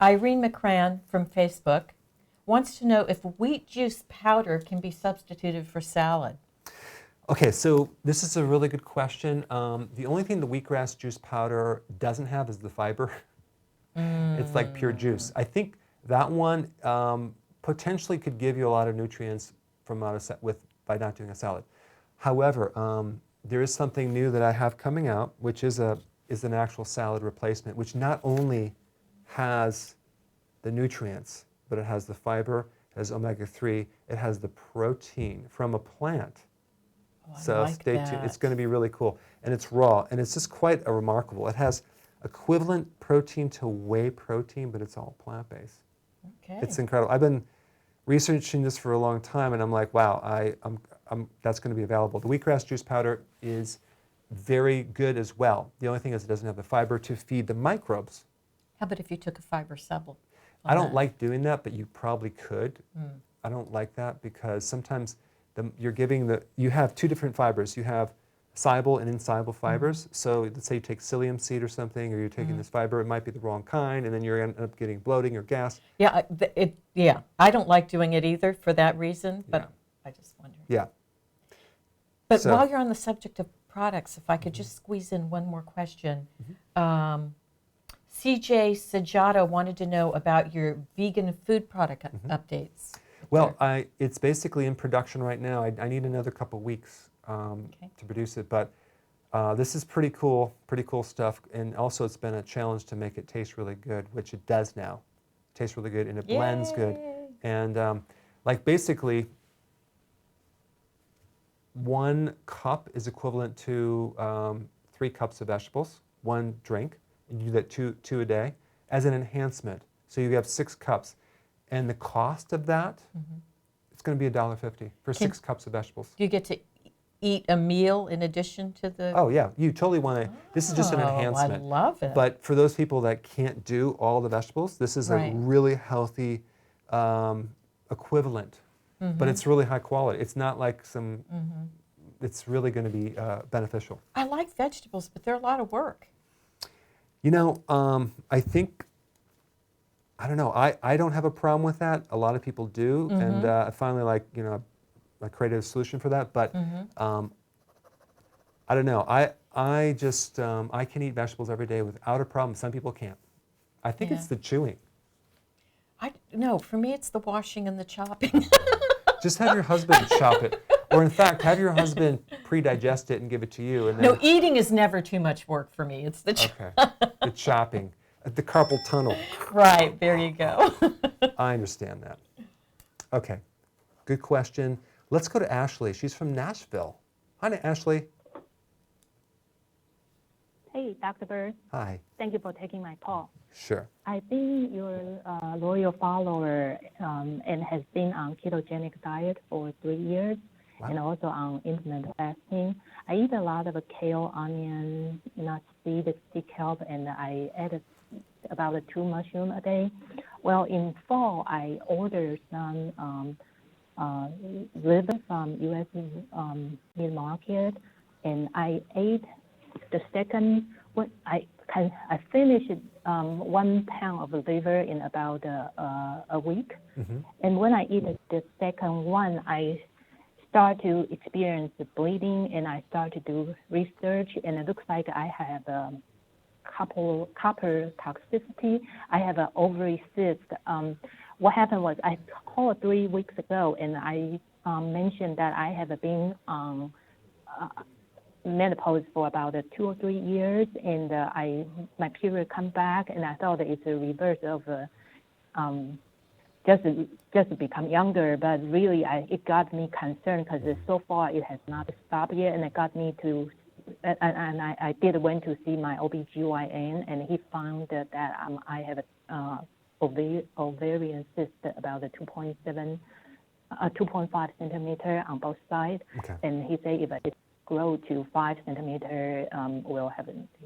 Irene McCran from Facebook wants to know if wheat juice powder can be substituted for salad. Okay, so this is a really good question. The only thing the wheatgrass juice powder doesn't have is the fiber. It's like pure juice. I think that one potentially could give you a lot of nutrients from by not doing a salad. However, there is something new that I have coming out, which is an actual salad replacement, which not only has the nutrients, but it has the fiber, it has omega-3, it has the protein from a plant. Oh, so like stay that. tuned. It's going to be really cool. And it's raw, and it's just quite a remarkable. It has equivalent protein to whey protein, but it's all plant-based. Okay. It's incredible. I've been researching this for a long time, and I'm like, wow, that's going to be available. The wheatgrass juice powder is very good as well. The only thing is it doesn't have the fiber to feed the microbes. How about if you took a fiber supplement? I don't like doing that, but you probably could. I don't like that because sometimes you have two different fibers. You have soluble and insoluble fibers. So let's say you take psyllium seed or something, or you're taking this fiber, it might be the wrong kind, and then you're end up getting bloating or gas. Yeah, I don't like doing it either for that reason, but I just wonder. Yeah. But while you're on the subject of products, if I could just squeeze in one more question. CJ Sajada wanted to know about your vegan food product updates. Well, it's basically in production right now. I need another couple weeks to produce it, but this is pretty cool stuff. And also, it's been a challenge to make it taste really good, which it does now. It tastes really good, and it blends good. And like basically, 1 cup is equivalent to 3 cups of vegetables, 1 drink, and you do that two a day as an enhancement. So you have 6 cups. And the cost of that, it's going to be $1.50 for 6 cups of vegetables. Do you get to eat a meal in addition to the... Oh, yeah. You totally want to... This is just an enhancement. I love it. But for those people that can't do all the vegetables, this is a really healthy equivalent. But it's really high quality. It's not like some... It's really going to be beneficial. I like vegetables, but they're a lot of work. You know, I think... I don't know. I don't have a problem with that. A lot of people do, and I finally I created a solution for that. But I don't know. I just I can eat vegetables every day without a problem. Some people can't. I think it's the chewing. No, for me it's the washing and the chopping. Just have your husband chop it, or in fact, have your husband pre-digest it and give it to you. And then, no, eating is never too much work for me. It's the the chopping. At the carpal tunnel. Right, there you go. I understand that. Okay, good question. Let's go to Ashley. She's from Nashville. Hi, Ashley. Hey, Dr. Berg. Hi. Thank you for taking my call. Sure. I've been your loyal follower and has been on ketogenic diet for 3 years and also on intermittent fasting. I eat a lot of kale, onion, nuts, seed, stick kelp, and I added about 2 mushrooms a day. Well, in fall, I ordered some liver from U.S. meat market, and I ate the second. I finished 1 pound of liver in about a week, and when I eat the second one, I start to experience the bleeding, and I start to do research, and it looks like I have copper toxicity. I have an ovary cyst. What happened was I called 3 weeks ago, and I mentioned that I have been on menopause for about 2 or 3 years, and my period come back, and I thought it's a reverse of just become younger, but really it got me concerned because so far it has not stopped yet, and it got me to. And I did went to see my OBGYN, and he found that I have ovarian cyst about 2.5 centimeter on both sides, and he said if it grow to 5 centimeter,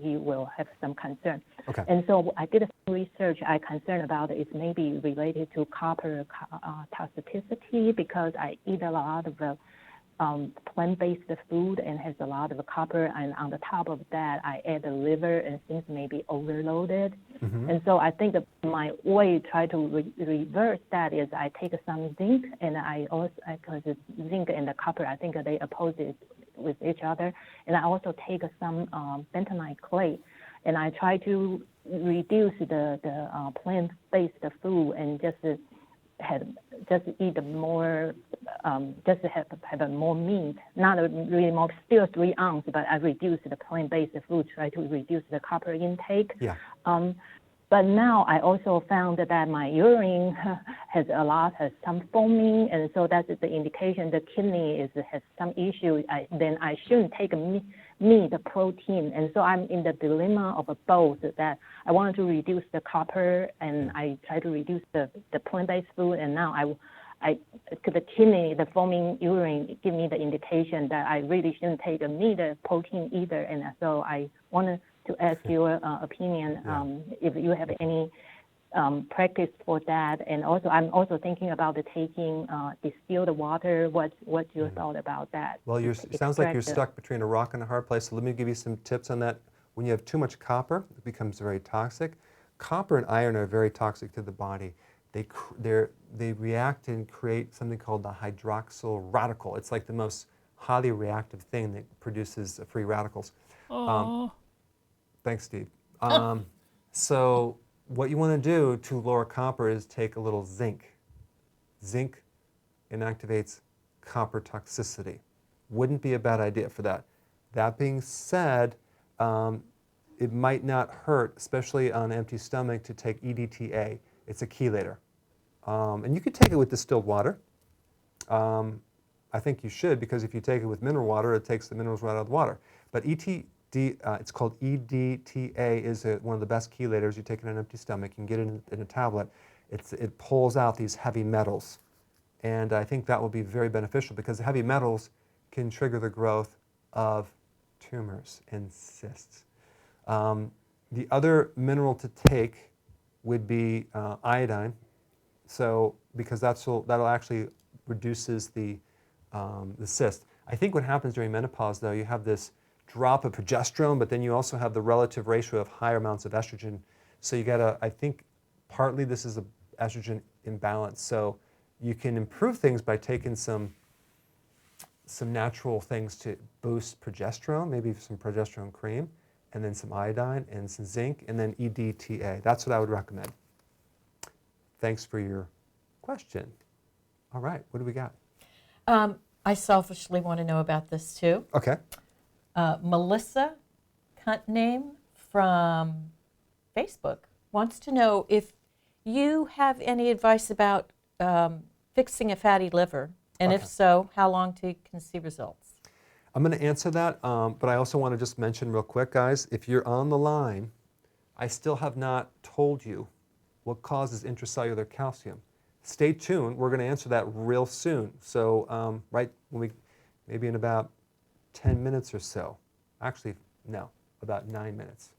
he will have some concern. And so I did some research. I concerned about it maybe related to copper toxicity because I eat a lot of plant-based food and has a lot of copper, and on the top of that, I add the liver and things may be overloaded. And so I think that my way to try to reverse that is I take some zinc, and I also, because zinc and the copper, I think they oppose it with each other, and I also take some bentonite clay, and I try to reduce the plant-based food and just eat more, just have more meat, not really more, still 3 ounces, but I reduce the plant-based food, try to reduce the copper intake. But now I also found that my urine has some foaming, and so that's the indication the kidney has some issue. Then I shouldn't take meat, protein, and so I'm in the dilemma of both. That I wanted to reduce the copper, and I try to reduce the plant-based food, and now the kidney, the foaming urine, give me the indication that I really shouldn't take meat, protein either, and so I wanted to ask your opinion if you have any practice for that, and also I'm also thinking about taking distilled water. What's your thought about that? Well, it sounds like you're stuck between a rock and a hard place. So let me give you some tips on that. When you have too much copper, it becomes very toxic. Copper and iron are very toxic to the body. They react and create something called the hydroxyl radical. It's like the most highly reactive thing that produces free radicals. Thanks, Steve. So what you want to do to lower copper is take a little zinc. Zinc inactivates copper toxicity. Wouldn't be a bad idea for that. That being said, it might not hurt, especially on an empty stomach, to take EDTA. It's a chelator. And you could take it with distilled water. I think you should, because if you take it with mineral water, it takes the minerals right out of the water. But it's called EDTA, is one of the best chelators. You take it on an empty stomach, you can get it in a tablet. It pulls out these heavy metals. And I think that will be very beneficial, because the heavy metals can trigger the growth of tumors and cysts. The other mineral to take would be iodine. So, because that'll actually reduces the cyst. I think what happens during menopause, though, you have this drop of progesterone, but then you also have the relative ratio of higher amounts of estrogen. So you gotta, I think, partly this is an estrogen imbalance. So you can improve things by taking some natural things to boost progesterone, maybe some progesterone cream, and then some iodine and some zinc, and then EDTA. That's what I would recommend. Thanks for your question. All right, what do we got? I selfishly want to know about this too. Okay. Melissa, cunt name from Facebook, wants to know if you have any advice about fixing a fatty liver, and if so, how long till you can see results? I'm going to answer that, but I also want to just mention real quick, guys, if you're on the line, I still have not told you what causes intracellular calcium. Stay tuned. We're going to answer that real soon. So right when maybe in about 10 minutes or so. Actually, no, about 9 minutes.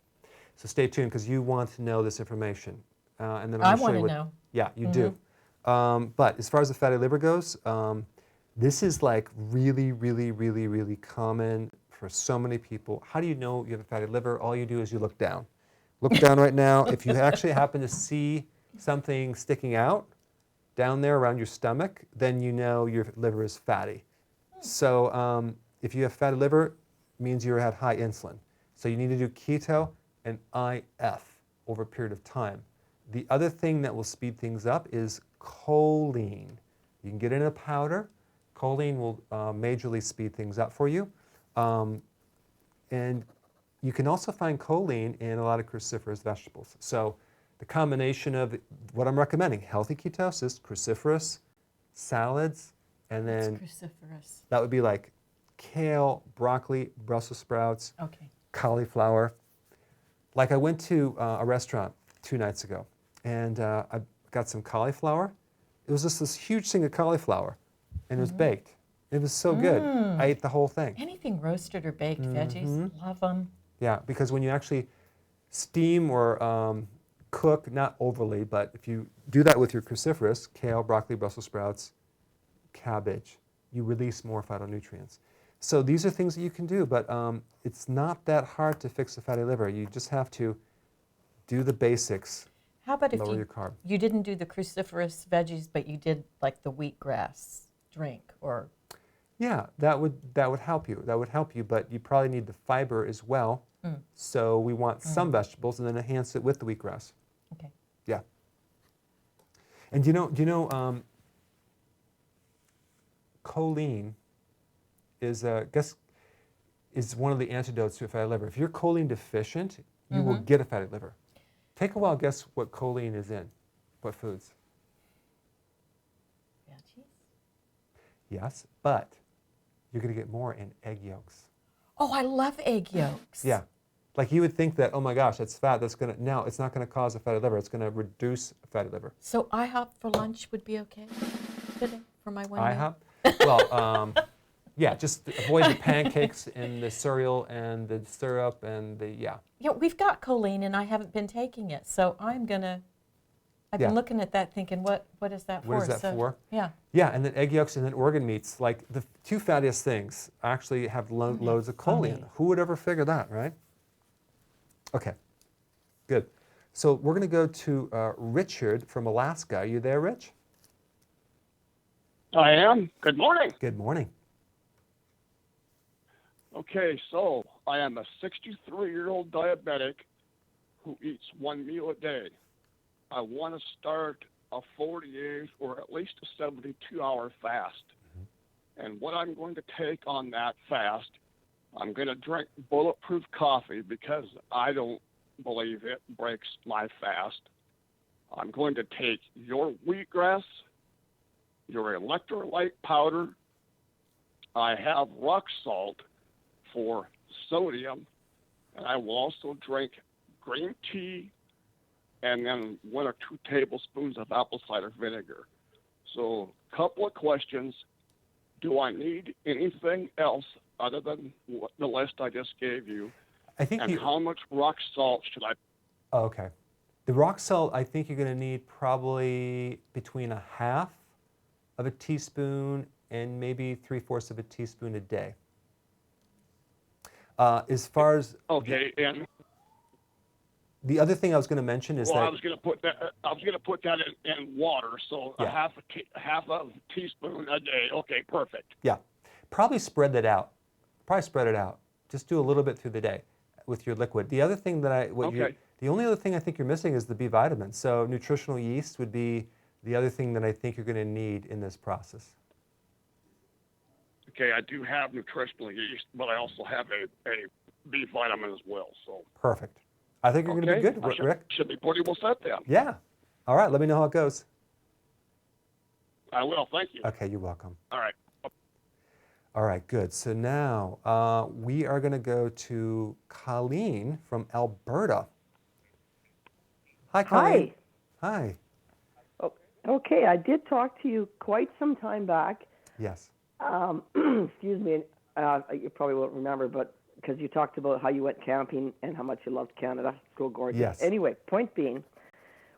So stay tuned, because you want to know this information. And then I want to know. Yeah, you do. But as far as the fatty liver goes, this is like really, really, really, really common for so many people. How do you know you have a fatty liver? All you do is you look down. Look down right now. If you actually happen to see something sticking out down there around your stomach, then you know your liver is fatty. So if you have fatty liver, it means you had high insulin. So you need to do keto and IF over a period of time. The other thing that will speed things up is choline. You can get it in a powder. Choline will majorly speed things up for you. And you can also find choline in a lot of cruciferous vegetables. So the combination of what I'm recommending, healthy ketosis, cruciferous, salads, and then cruciferous? That would be like kale, broccoli, Brussels sprouts, cauliflower. Like I went to a restaurant 2 nights ago, and I got some cauliflower. It was just this huge thing of cauliflower, and it was baked. It was so good. I ate the whole thing. Anything roasted or baked veggies, love them. Yeah, because when you actually steam or cook, not overly, but if you do that with your cruciferous, kale, broccoli, Brussels sprouts, cabbage, you release more phytonutrients. So these are things that you can do, but it's not that hard to fix a fatty liver. You just have to do the basics. How about if lower your carb. You didn't do the cruciferous veggies, but you did like the wheatgrass drink or? Yeah, that would help you. That would help you, but you probably need the fiber as well. So we want some vegetables and then enhance it with the wheatgrass. Okay. Yeah. And do you know choline is one of the antidotes to a fatty liver. If you're choline deficient, you will get a fatty liver. Take a while, guess what choline is in. What foods? Veggies? Yes, but you're going to get more in egg yolks. Oh, I love egg yolks. Yeah. Like you would think that, oh my gosh, that's fat. No, it's not going to cause a fatty liver. It's going to reduce a fatty liver. So IHOP for lunch would be okay today for my 1 meal? IHOP? Well, yeah, just avoid the pancakes and the cereal and the syrup and Yeah, we've got choline and I haven't been taking it. So I've been looking at that thinking, what is that for? What is that for? Yeah. Yeah, and then egg yolks and then organ meats. Like the 2 fattiest things actually have loads of choline. Who would ever figure that, right? Okay, good. So we're going to go to Richard from Alaska. Are you there, Rich? I am. Good morning. Good morning. Okay, so I am a 63-year-old diabetic who eats one meal a day. I want to start a 48 or at least a 72-hour fast. And what I'm going to take on that fast, I'm going to drink bulletproof coffee because I don't believe it breaks my fast. I'm going to take your wheatgrass, your electrolyte powder. I have rock salt for sodium, and I will also drink green tea and then 1 or 2 tablespoons of apple cider vinegar. So, a couple of questions. Do I need anything else other than the list I just gave you? I think and how much rock salt should I? Oh, okay. The rock salt, I think you're going to need probably between a half of a teaspoon and maybe 3/4 of a teaspoon a day. As far as okay, and the other thing I was going to mention is that I was going to put that in water, so yeah. a half of a teaspoon a day. Okay, perfect. Yeah, probably spread that out. Probably spread it out. Just do a little bit through the day with your liquid. The other thing that the only other thing I think you're missing is the B vitamins. So nutritional yeast would be the other thing that I think you're going to need in this process. Okay, I do have nutritional yeast, but I also have a B vitamin as well. So perfect. I think you're going to be good, Rick. Should be pretty well set then. Yeah. All right. Let me know how it goes. I will. Thank you. Okay. You're welcome. All right. All right. Good. So now we are going to go to Colleen from Alberta. Hi, Colleen. Hi. Oh, okay. I did talk to you quite some time back. Yes. Excuse me. You probably won't remember, but because you talked about how you went camping and how much you loved Canada. Go gorgeous. Yes. Anyway, point being,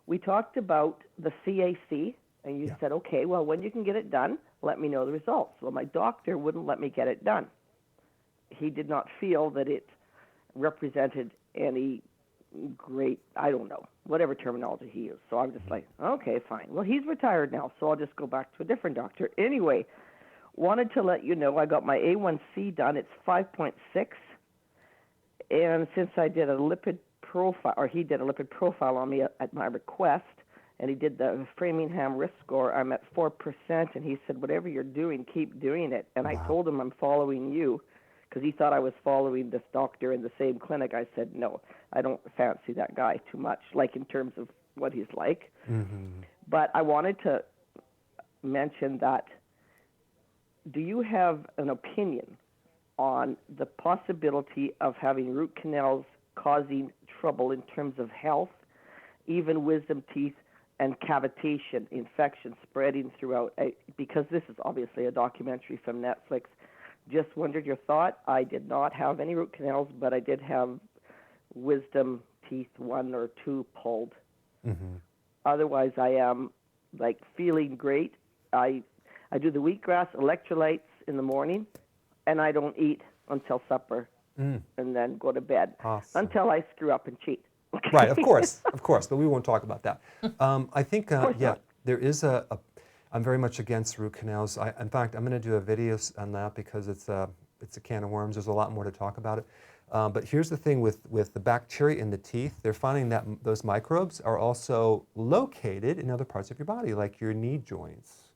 we talked about the CAC, and you said, okay, well, when you can get it done, let me know the results. Well, my doctor wouldn't let me get it done. He did not feel that it represented any great, I don't know, whatever terminology he used. So I'm just like, okay, fine. Well, he's retired now, so I'll just go back to a different doctor. Anyway, wanted to let you know I got my A1C done. It's 5.6. And since I did a lipid profile, or he did a lipid profile on me at my request, and he did the Framingham risk score, I'm at 4%, and he said, whatever you're doing, keep doing it. And I told him I'm following you, because he thought I was following this doctor in the same clinic. I said, no, I don't fancy that guy too much, like in terms of what he's like. Mm-hmm. But I wanted to mention that, do you have an opinion on the possibility of having root canals causing trouble in terms of health, even wisdom teeth and cavitation, infection spreading throughout? Because this is obviously a documentary from Netflix. Just wondered your thought. I did not have any root canals, but I did have wisdom teeth 1 or 2 pulled. Mm-hmm. Otherwise, I am like feeling great. I do the wheatgrass electrolytes in the morning, and I don't eat until supper, and then go to bed until I screw up and cheat. Right, of course, but we won't talk about that. I think, there is I'm very much against root canals. In fact, I'm going to do a video on that because it's a can of worms. There's a lot more to talk about it. But here's the thing with the bacteria in the teeth. They're finding that those microbes are also located in other parts of your body, like your knee joints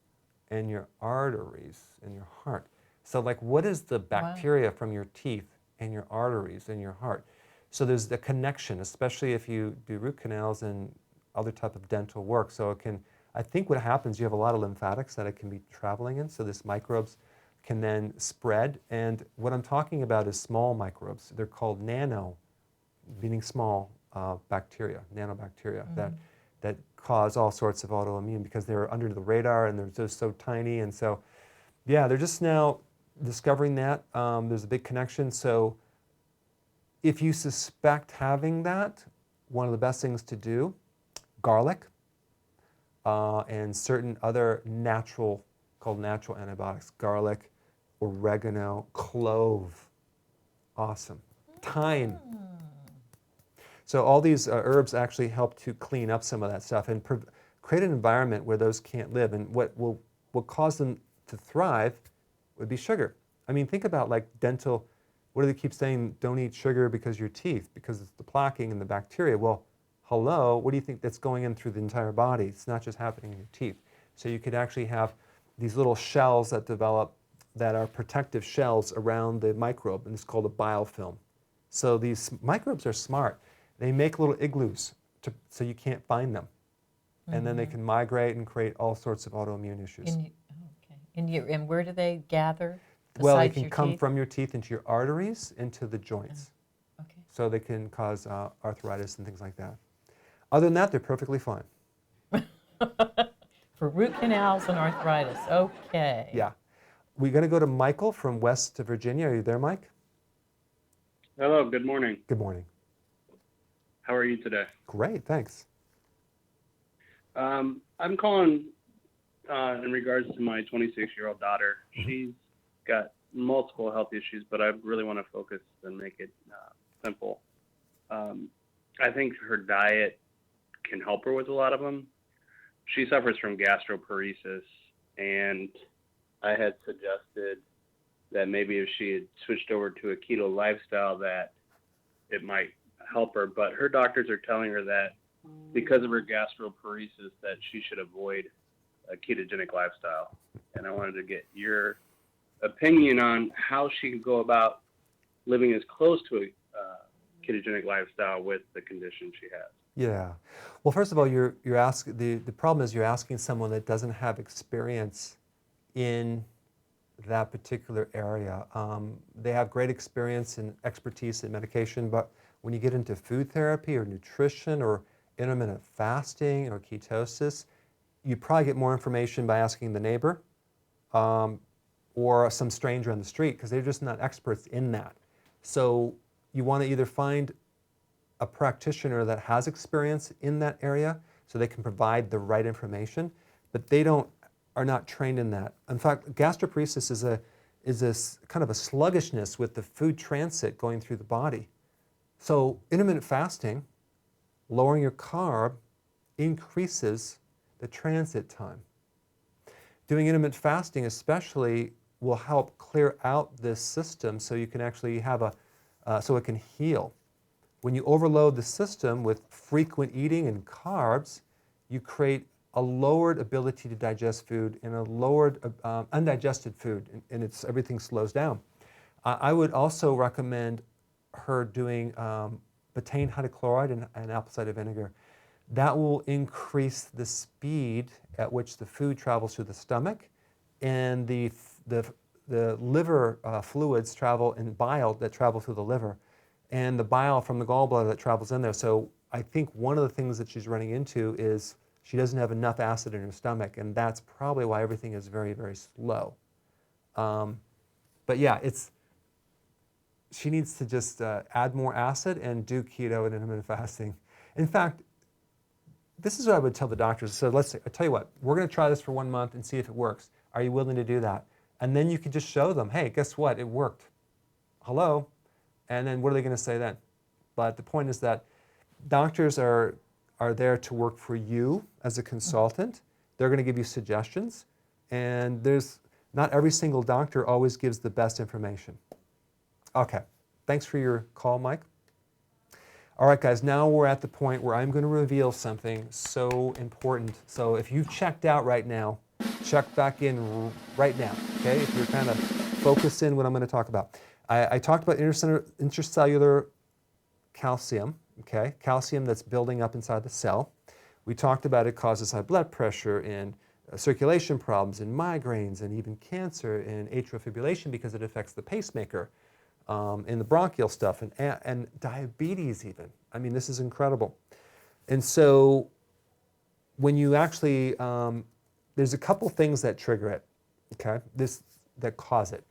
and your arteries and your heart. So like, what is the bacteria from your teeth and your arteries and your heart? So there's the connection, especially if you do root canals and other type of dental work. So it can, I think what happens, you have a lot of lymphatics that it can be traveling in, so this microbes can then spread. And what I'm talking about is small microbes. They're called nano, meaning small bacteria, nanobacteria, that cause all sorts of autoimmune because they're under the radar and they're just so tiny. And so, yeah, they're just now discovering that. There's a big connection. So if you suspect having that, one of the best things to do, garlic and certain other natural antibiotics, garlic, oregano, clove, awesome, thyme. So all these herbs actually help to clean up some of that stuff and create an environment where those can't live. And what will cause them to thrive would be sugar. I mean, think about like dental what do they keep saying? Don't eat sugar because your teeth, because it's the plaquing and the bacteria. Well, hello, what do you think that's going in through the entire body? It's not just happening in your teeth. So you could actually have these little shells that develop that are protective shells around the microbe, and it's called a biofilm. So these microbes are smart. They make little igloos so you can't find them. And then they can migrate and create all sorts of autoimmune issues. And where do they gather? Well, they can come from your teeth into your arteries, into the joints. Okay. So they can cause arthritis and things like that. Other than that, they're perfectly fine. For root canals and arthritis, okay. Yeah. We're going to go to Michael from West Virginia. Are you there, Mike? Hello, good morning. Good morning. How are you today? Great, thanks. I'm calling in regards to my 26-year-old daughter. She's got multiple health issues, but I really want to focus and make it simple. I think her diet can help her with a lot of them. She suffers from gastroparesis, and I had suggested that maybe if she had switched over to a keto lifestyle that it might help her, but her doctors are telling her that because of her gastroparesis that she should avoid a ketogenic lifestyle. And I wanted to get your opinion on how she could go about living as close to a ketogenic lifestyle with the condition she has. Yeah. Well, first of all, the problem is you're asking someone that doesn't have experience in that particular area. They have great experience and expertise in medication, but when you get into food therapy or nutrition or intermittent fasting or ketosis, you probably get more information by asking the neighbor or some stranger on the street, because they're just not experts in that. So you want to either find a practitioner that has experience in that area so they can provide the right information, but they are not trained in that. In fact, gastroparesis is a kind of a sluggishness with the food transit going through the body. So intermittent fasting, lowering your carb, increases the transit time. Doing intermittent fasting especially will help clear out this system so you can actually have so it can heal. When you overload the system with frequent eating and carbs, you create a lowered ability to digest food and a lowered undigested food, and everything slows down. I would also recommend her doing betaine hydrochloride and apple cider vinegar. That will increase the speed at which the food travels through the stomach, and the liver fluids travel in bile that travel through the liver, and the bile from the gallbladder that travels in there. So I think one of the things that she's running into is she doesn't have enough acid in her stomach, and that's probably why everything is very, very slow. But yeah, she needs to just add more acid and do keto and intermittent fasting. In fact, this is what I would tell the doctors. So let's say, I tell you what, we're going to try this for 1 month and see if it works. Are you willing to do that? And then you can just show them, hey, guess what? It worked. Hello? And then what are they going to say then? But the point is that doctors are there to work for you as a consultant. They're going to give you suggestions. And not every single doctor always gives the best information. Okay. Thanks for your call, Mike. All right, guys, now we're at the point where I'm going to reveal something so important. So if you've checked out right now, check back in right now, okay? If you're kind of focused in what I'm going to talk about. I talked about intercellular calcium, okay? Calcium that's building up inside the cell. We talked about it causes high blood pressure and circulation problems and migraines and even cancer and atrial fibrillation because it affects the pacemaker. And the bronchial stuff, and diabetes even. I mean, this is incredible. And so when you actually, there's a couple things that trigger it, okay, that cause it.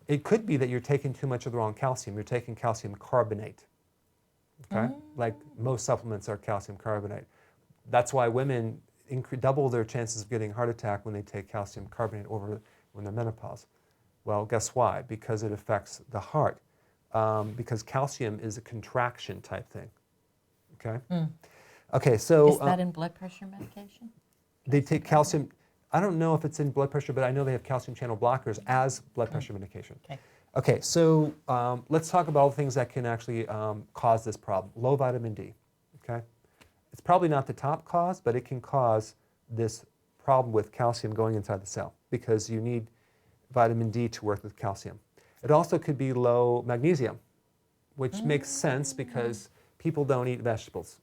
It could be that you're taking too much of the wrong calcium. You're taking calcium carbonate, okay? Like most supplements are calcium carbonate. That's why women double their chances of getting a heart attack when they take calcium carbonate over when they're menopause. Well, guess why? Because it affects the heart. Because calcium is a contraction type thing. Okay? Okay, so... Is that in blood pressure medication? They take calcium... I don't know if it's in blood pressure, but I know they have calcium channel blockers as blood pressure medication. Okay. Okay, so let's talk about all the things that can actually cause this problem. Low vitamin D, okay? It's probably not the top cause, but it can cause this problem with calcium going inside the cell because you need vitamin D to work with calcium. It also could be low magnesium, which makes sense because people don't eat vegetables.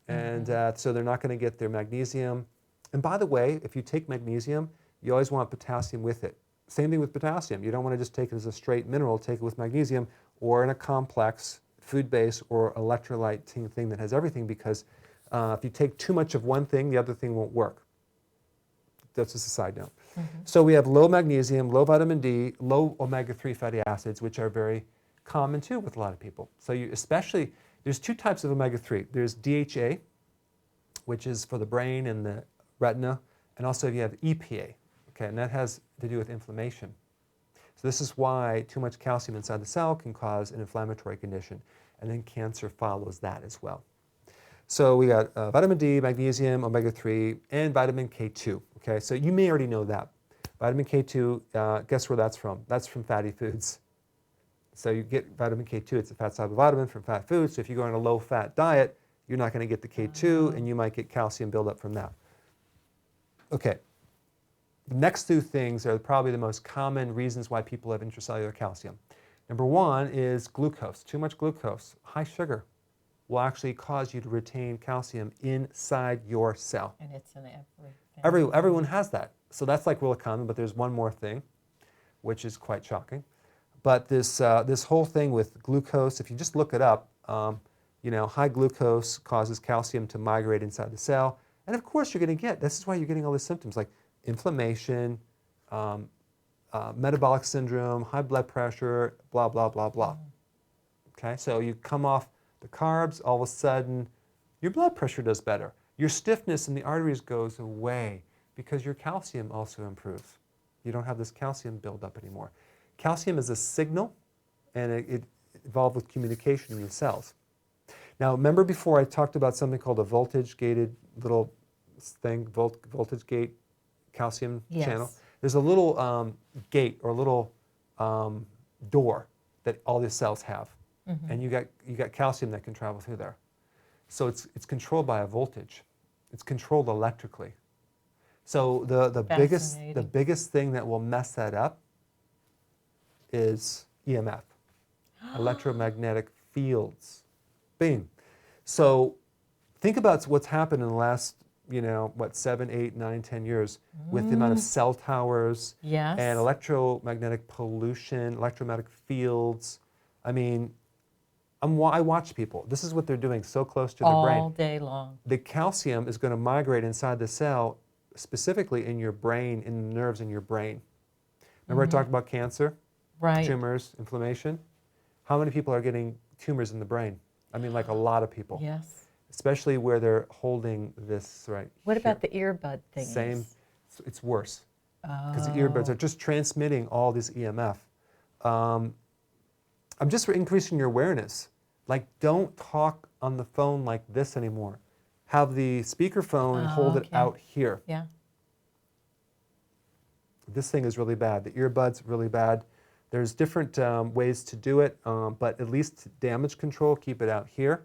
And so they're not going to get their magnesium. And by the way, if you take magnesium, you always want potassium with it. Same thing with potassium. You don't want to just take it as a straight mineral, take it with magnesium or in a complex food base or electrolyte thing that has everything because if you take too much of one thing, the other thing won't work. That's just a side note. So we have low magnesium, low vitamin D, low omega-3 fatty acids, which are very common too with a lot of people. So you especially, there's two types of omega-3. There's DHA, which is for the brain and the retina, and also you have EPA, okay, and that has to do with inflammation. So this is why too much calcium inside the cell can cause an inflammatory condition, and then cancer follows that as well. So we got vitamin D, magnesium, omega-3, and vitamin K2. Okay, so you may already know that. Vitamin K2, guess where that's from? That's from fatty foods. So you get vitamin K2, it's a fat-soluble vitamin from fat foods. So if you go on a low-fat diet, you're not going to get the K2, and you might get calcium buildup from that. Okay, the next two things are probably the most common reasons why people have intracellular calcium. Number one is glucose. Too much glucose, high sugar, will actually cause you to retain calcium inside your cell. And it's in everything. Everyone has that. So that's like real common, but there's one more thing, which is quite shocking. But this whole thing with glucose, if you just look it up, you know, high glucose causes calcium to migrate inside the cell. And of course you're going to get, this is why you're getting all these symptoms like inflammation, metabolic syndrome, high blood pressure, blah, blah, blah, blah. Okay, so you come off the carbs, all of a sudden your blood pressure does better. Your stiffness in the arteries goes away because your calcium also improves. You don't have this calcium buildup anymore. Calcium is a signal, and it involved with communication in your cells. Now, remember before I talked about something called a voltage-gated little thing, voltage gate calcium channel? There's a little gate or a little door that all these cells have. And you got calcium that can travel through there. So it's controlled by a voltage. It's controlled electrically. So the biggest thing that will mess that up is EMF, electromagnetic fields. Bing. So think about what's happened in the last, 7, 8, 9, 10 years with the amount of cell towers and electromagnetic pollution, electromagnetic fields. I mean, I watch people. This is what they're doing so close to their brain. All day long. The calcium is going to migrate inside the cell, specifically in your brain, in the nerves in your brain. Remember I talked about cancer? Right. Tumors, inflammation. How many people are getting tumors in the brain? I mean, like a lot of people. Yes. Especially where they're holding this right What here. about the earbud thing? Same. It's worse. Because the earbuds are just transmitting all this EMF. I'm just increasing your awareness. Like, don't talk on the phone like this anymore. Have the speakerphone and hold it out here. Yeah. This thing is really bad. The earbuds really bad. There's different ways to do it, but at least damage control, keep it out here.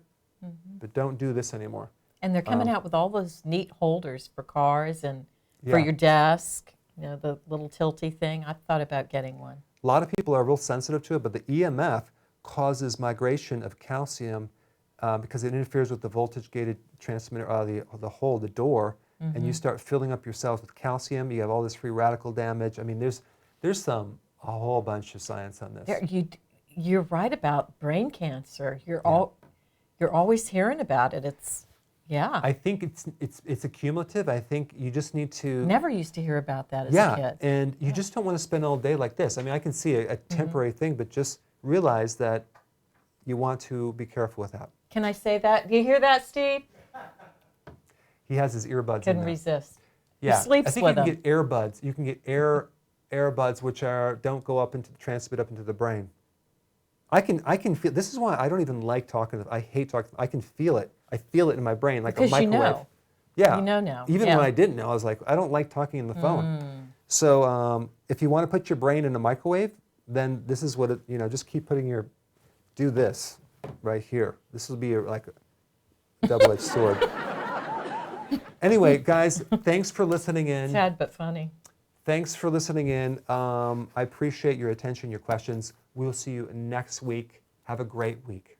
But don't do this anymore. And they're coming out with all those neat holders for cars and for your desk, the little tilty thing. I've thought about getting one. A lot of people are real sensitive to it, but the EMF causes migration of calcium because it interferes with the voltage-gated transmitter, the door, and you start filling up your cells with calcium. You have all this free radical damage. I mean, there's a whole bunch of science on this. You're right about brain cancer. You're always hearing about it. I think it's accumulative. I think you just need to. Never used to hear about that as a kid. And you just don't want to spend all day like this. I mean, I can see a temporary thing, but just realize that you want to be careful with that. Can I say that? Do you hear that, Steve? He has his earbuds. Couldn't resist. Yeah, He sleeps I think with you them. can get earbuds. You can get earbuds which don't go up into transmit up into the brain. I can feel. This is why I don't even like talking. I hate talking. I can feel it. I feel it in my brain like because a microwave. You know. Yeah. You know now. Even when I didn't know, I was like, I don't like talking on the phone. So if you want to put your brain in a microwave, then this is what it, just keep putting do this right here. This will be like a double-edged sword. Anyway, guys, thanks for listening in. Sad but funny. Thanks for listening in. I appreciate your attention, your questions. We'll see you next week. Have a great week.